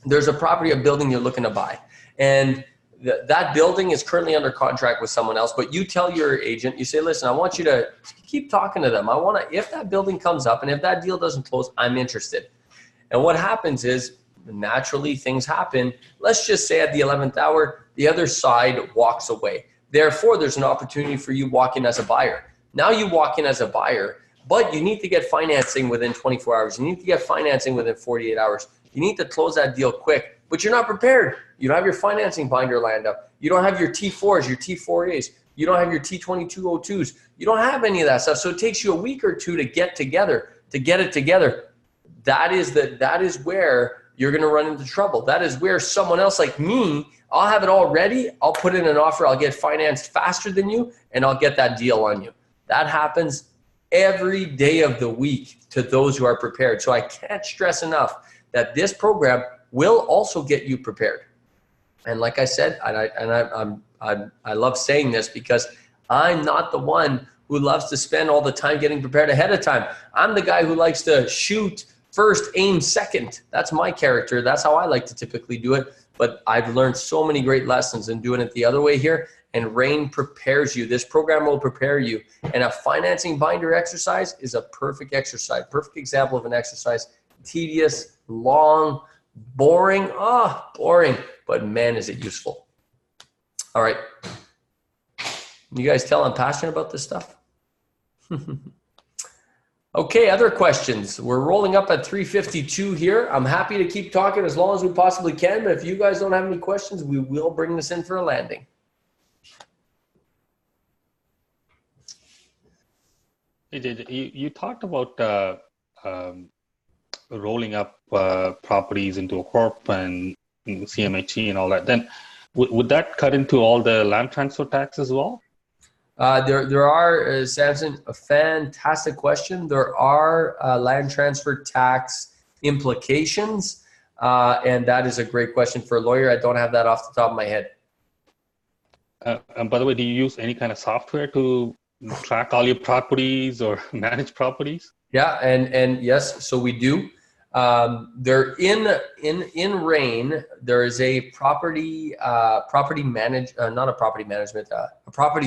There's a building you're looking to buy, and that building is currently under contract with someone else, but you tell your agent, you say, listen, I want you to keep talking to them. If that building comes up and if that deal doesn't close, I'm interested. And what happens is, naturally things happen. Let's just say at the 11th hour, the other side walks away. Therefore, there's an opportunity for you to walk in as a buyer. Now you walk in as a buyer, but you need to get financing within 24 hours. You need to get financing within 48 hours. You need to close that deal quick, but you're not prepared. You don't have your financing binder lined up. You don't have your T4s, your T4As. You don't have your T2202s. You don't have any of that stuff. So it takes you a week or two to get it together. That is where you're going to run into trouble. That is where someone else like me, I'll have it all ready. I'll put in an offer. I'll get financed faster than you, and I'll get that deal on you. That happens every day of the week to those who are prepared. So I can't stress enough that this program will also get you prepared. And like I said, I love saying this because I'm not the one who loves to spend all the time getting prepared ahead of time. I'm the guy who likes to shoot first, aim second. That's my character. That's how I like to typically do it. But I've learned so many great lessons in doing it the other way here. And REIN prepares you. This program will prepare you. And a financing binder exercise is a perfect exercise, perfect example of an exercise. Tedious, long, boring. Boring. But man, is it useful. All right. You guys tell I'm passionate about this stuff? Okay, other questions. We're rolling up at 3:52 here. I'm happy to keep talking as long as we possibly can, but if you guys don't have any questions, we will bring this in for a landing. You talked about rolling up properties into a corp and CMHC and all that. Then would that cut into all the land transfer tax as well? There are, Samson, a fantastic question. There are land transfer tax implications, and that is a great question for a lawyer. I don't have that off the top of my head. And by the way, do you use any kind of software to track all your properties or manage properties? Yeah, and yes, so we do. There in REIN, there is a property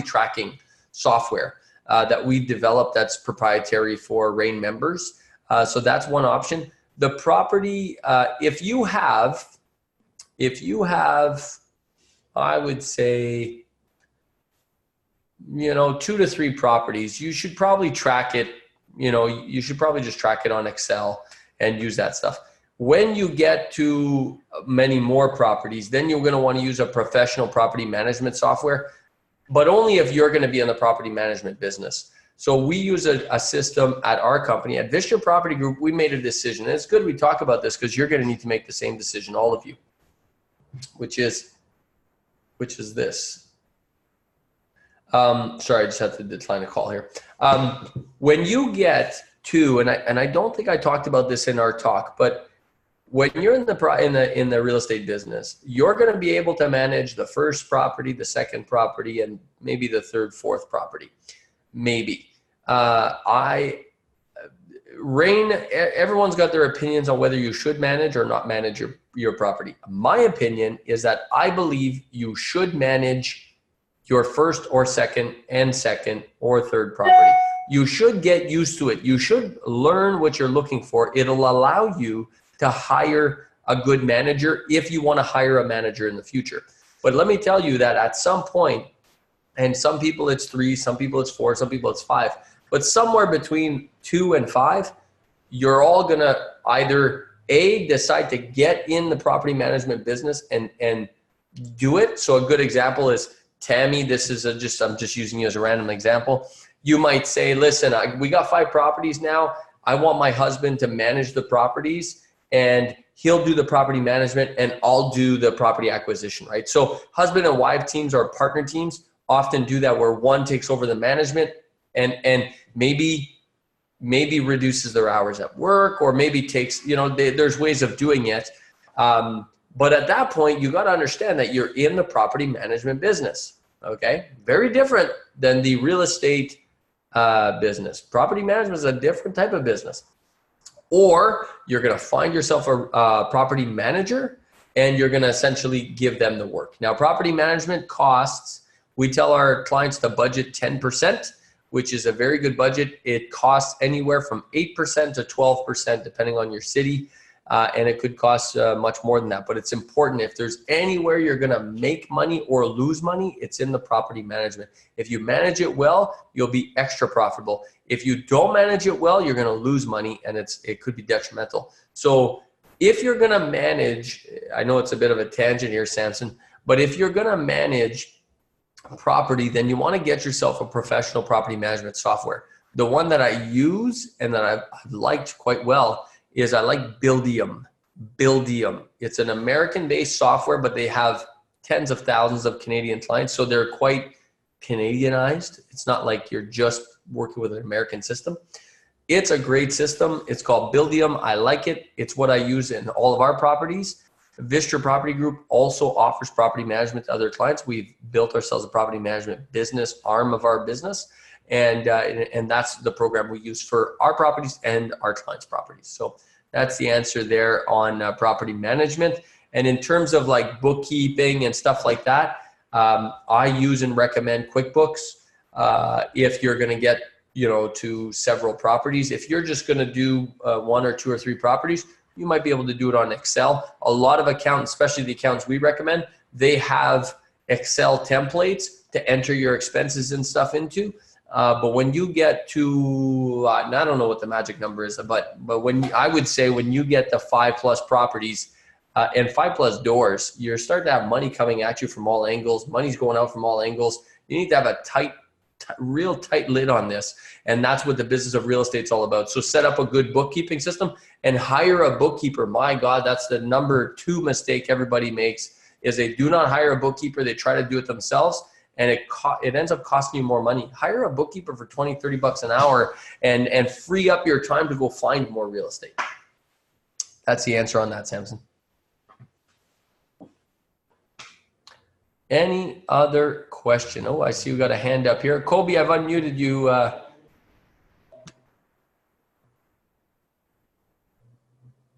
tracking software that we developed that's proprietary for REIN members. So that's one option. The property, if you have, I would say, 2 to 3 properties, you should probably track it. You should probably just track it on Excel and use that stuff. When you get to many more properties, then you're going to want to use a professional property management software, but only if you're going to be in the property management business. So we use a system at our company, at Visture Property Group. We made a decision, and it's good we talk about this because you're going to need to make the same decision, all of you, which is this. Sorry, I just had to decline a call here. When you get to, and I don't think I talked about this in our talk, but when you're in the real estate business, you're going to be able to manage the first property, the second property, and maybe the third, fourth property, maybe. REIN, everyone's got their opinions on whether you should manage or not manage your property. My opinion is that I believe you should manage your first or second or third property. You should get used to it. You should learn what you're looking for. It'll allow you to hire a good manager if you want to hire a manager in the future. But let me tell you that at some point, and some people it's 3, some people it's 4, some people it's 5, but somewhere between 2 and 5, you're all going to either decide to get in the property management business and do it. So a good example is Tammy. This is I'm just using you as a random example. You might say, listen, we got 5 properties now. I want my husband to manage the properties and he'll do the property management and I'll do the property acquisition, right? So husband and wife teams or partner teams often do that, where one takes over the management and maybe reduces their hours at work, or maybe takes, there's ways of doing it. But at that point, you got to understand that you're in the property management business. Okay, very different than the real estate business. Property management is a different type of business. Or you're going to find yourself a property manager, and you're going to essentially give them the work. Now, property management costs, we tell our clients to budget 10%, which is a very good budget. It costs anywhere from 8% to 12%, depending on your city. And it could cost much more than that. But it's important, if there's anywhere you're going to make money or lose money, it's in the property management. If you manage it well, you'll be extra profitable. If you don't manage it well, you're going to lose money, and it could be detrimental. So if you're going to manage, I know it's a bit of a tangent here, Samson, but if you're going to manage property, then you want to get yourself a professional property management software. The one that I use and that I've liked quite well is I like Buildium. Buildium. It's an American-based software, but they have tens of thousands of Canadian clients, so they're quite Canadianized. It's not like you're just working with an American system. It's a great system. It's called Buildium. I like it. It's what I use in all of our properties. Visture Property Group also offers property management to other clients. We've built ourselves a property management business arm of our business. And that's the program we use for our properties and our clients' properties. So that's the answer there on property management. And in terms of like bookkeeping and stuff like that, I use and recommend QuickBooks if you're going to get, to several properties. If you're just going to do 1 or 2 or 3 properties, you might be able to do it on Excel. A lot of accountants, especially the accountants we recommend, they have Excel templates to enter your expenses and stuff into. But when you get to, I don't know what the magic number is, but I would say when you get to 5+ properties and 5+ doors, you're starting to have money coming at you from all angles. Money's going out from all angles. You need to have a real tight lid on this. And that's what the business of real estate is all about. So set up a good bookkeeping system and hire a bookkeeper. My God, that's the number 2 mistake everybody makes, is they do not hire a bookkeeper. They try to do it themselves. And it ends up costing you more money. Hire a bookkeeper for $20-$30 an hour and free up your time to go find more real estate. That's the answer on that, Samson. Any other question? Oh, I see we got a hand up here. Kobe, I've unmuted you.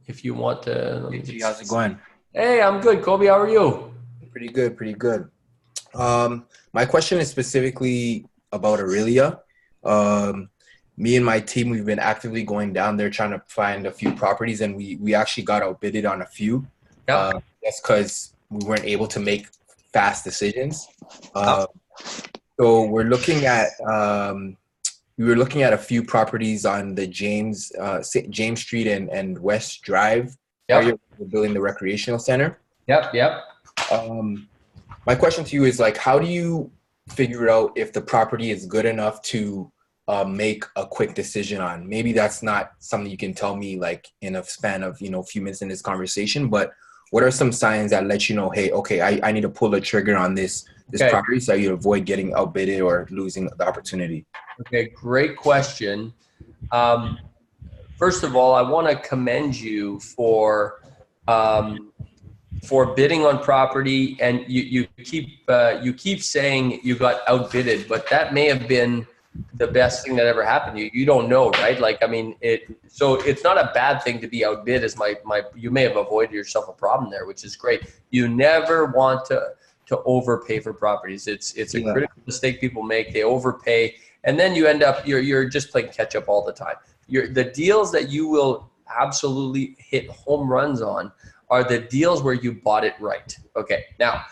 If you want to. How's it going? Hey, I'm good. Kobe, how are you? Pretty good, pretty good. My question is specifically about Aurelia. Me and my team, we've been actively going down there trying to find a few properties, and we actually got outbidded on a few. Yep. That's because we weren't able to make fast decisions. So we're looking at we were looking at a few properties on the James Street and West Drive. Yep. We're building the recreational center. Yep. My question to you is, like, how do you figure out if the property is good enough to make a quick decision on? Maybe that's not something you can tell me like in a span of, a few minutes in this conversation, but what are some signs that let you know, hey, okay, I need to pull the trigger on this property so you avoid getting outbidded or losing the opportunity? Okay, great question. First of all, I want to commend you for bidding on property, and you keep saying you got outbidded, but that may have been the best thing that ever happened to you. You don't know, right? Like, I mean, so it's not a bad thing to be outbid. You may have avoided yourself a problem there, which is great. You never want to overpay for properties. It's a critical mistake people make. They overpay, and then you end up you're just playing catch up all the time. The deals that you will absolutely hit home runs on are the deals where you bought it right. Okay, now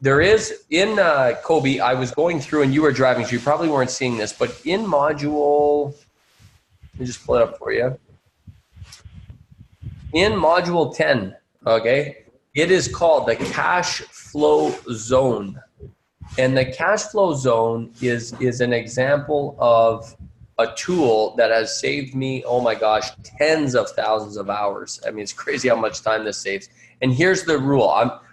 there is in Kobe, I was going through and you were driving, so you probably weren't seeing this, but in module, let me just pull it up for you. In module 10, okay, it is called the cash flow zone. And the cash flow zone is an example of a tool that has saved me, oh my gosh, tens of thousands of hours. I mean, it's crazy how much time this saves. And here's the rule.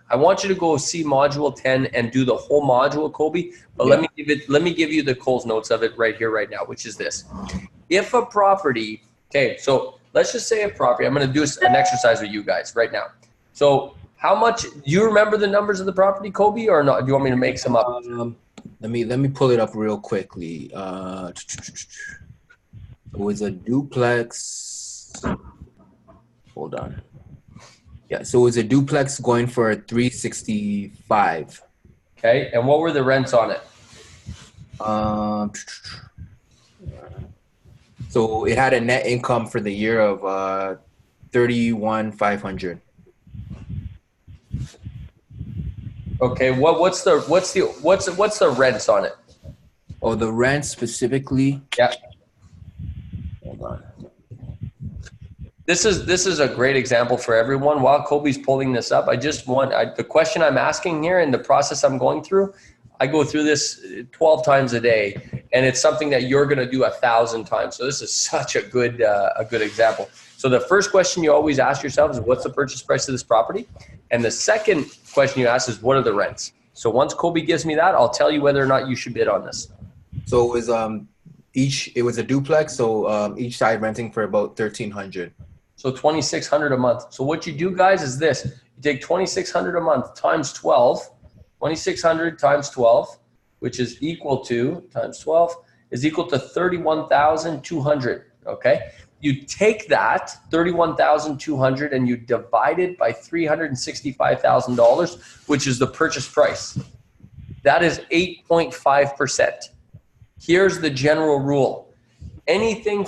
I want you to go see module 10 and do the whole module, Kobe. But let me give you the Coles notes of it right here, right now, which is this. If a property, okay, so let's just say a property, I'm going to do an exercise with you guys right now. So How much? Do you remember the numbers of the property, Kobe, or not? Do you want me to make some up? Let me pull it up real quickly. It was a duplex. Hold on. Yeah, so it was a duplex going for $365. Okay, and what were the rents on it? So it had a net income for the year of $31,500. Okay, what's the rents on it? Oh, the rent specifically. Yeah. Hold on. This is a great example for everyone. While Kobe's pulling this up, the question I'm asking here and the process I'm going through, I go through this 12 times a day, and it's something that you're going to do 1,000 times. So this is such a good example. So the first question you always ask yourself is, what's the purchase price of this property? And the second question you ask is, what are the rents? So once Kobe gives me that, I'll tell you whether or not you should bid on this. So it was it was a duplex, so each side renting for about $1,300. So $2,600 a month. So what you do, guys, is this: you take $2,600 a month times 12, 2,600 times 12, which is equal to times 12 is equal to 31,200. Okay. You take that 31,200 and you divide it by $365,000, which is the purchase price. That is 8.5%. Here's the general rule: anything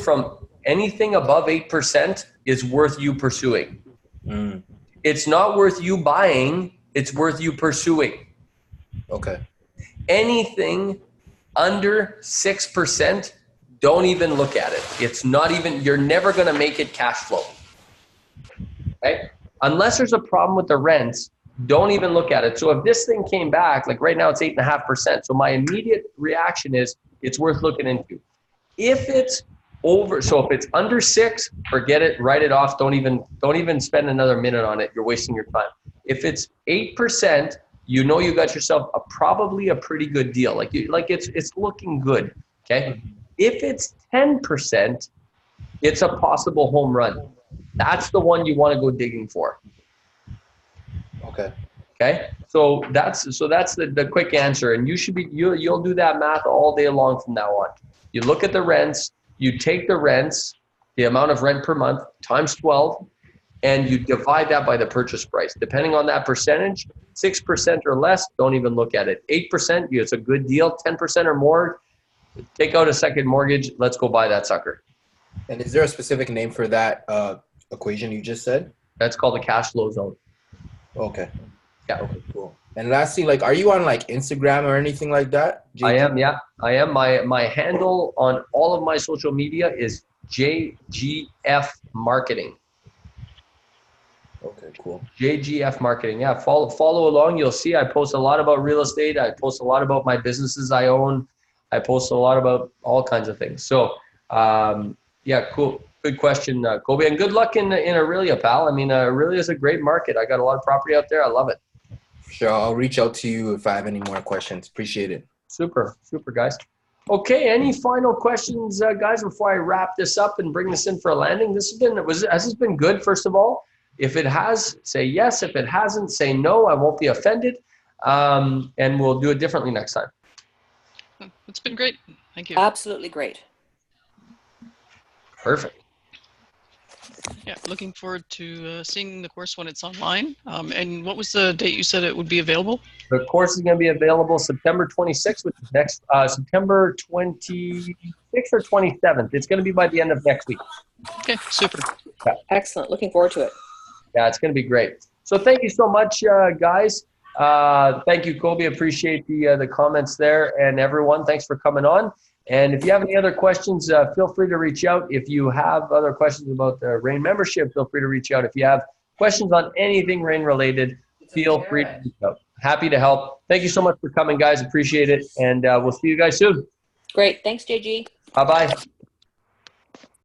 above 8% is worth you pursuing. It's not worth you buying, it's worth you pursuing. Okay. Anything under 6%, don't even look at it. You're never going to make it cash flow. Okay? Unless there's a problem with the rents, don't even look at it. So if this thing came back, like right now it's 8.5%. So my immediate reaction is it's worth looking into. If it's under 6, forget it, write it off. Don't even spend another minute on it. You're wasting your time. If it's 8%, you know you got yourself probably a pretty good deal. It's looking good. Okay. If it's 10%, it's a possible home run. That's the one you want to go digging for. Okay. Okay. So that's the quick answer. And you'll do that math all day long from now on. You look at the rents, you take the rents, the amount of rent per month times 12, and you divide that by the purchase price. Depending on that percentage, 6% or less, don't even look at it. 8%, it's a good deal. 10% or more, take out a second mortgage. Let's go buy that sucker. And is there a specific name for that equation you just said? That's called the cash flow zone. Okay. Yeah. Okay, cool. And lastly, are you on Instagram or anything like that? I am, yeah. I am. My handle on all of my social media is JGF Marketing. Okay, cool. JGF Marketing. Yeah, follow along. You'll see I post a lot about real estate. I post a lot about my businesses I own. I post a lot about all kinds of things. So, yeah, cool. Good question, Kobe. And good luck in Aurelia, pal. I mean, Aurelia is a great market. I got a lot of property out there. I love it. Sure. I'll reach out to you if I have any more questions. Appreciate it. Super, guys. Okay, any final questions, guys, before I wrap this up and bring this in for a landing? Has this been good, first of all? If it has, say yes. If it hasn't, say no. I won't be offended. And we'll do it differently next time. It's been great. Thank you. Absolutely great. Perfect. Yeah, looking forward to seeing the course when it's online. And what was the date you said it would be available? The course is going to be available September 26th, which is next September 26th or 27th. It's going to be by the end of next week. Okay, super. Yeah. Excellent. Looking forward to it. Yeah, it's going to be great. So thank you so much, guys. Thank you, Kobe. Appreciate the comments there. And everyone, thanks for coming on. And if you have any other questions, feel free to reach out. If you have other questions about the REIN membership, feel free to reach out. If you have questions on anything REIN related, feel free to reach out. Happy to help. Thank you so much for coming, guys. Appreciate it. And we'll see you guys soon. Great. Thanks, JG. Bye-bye.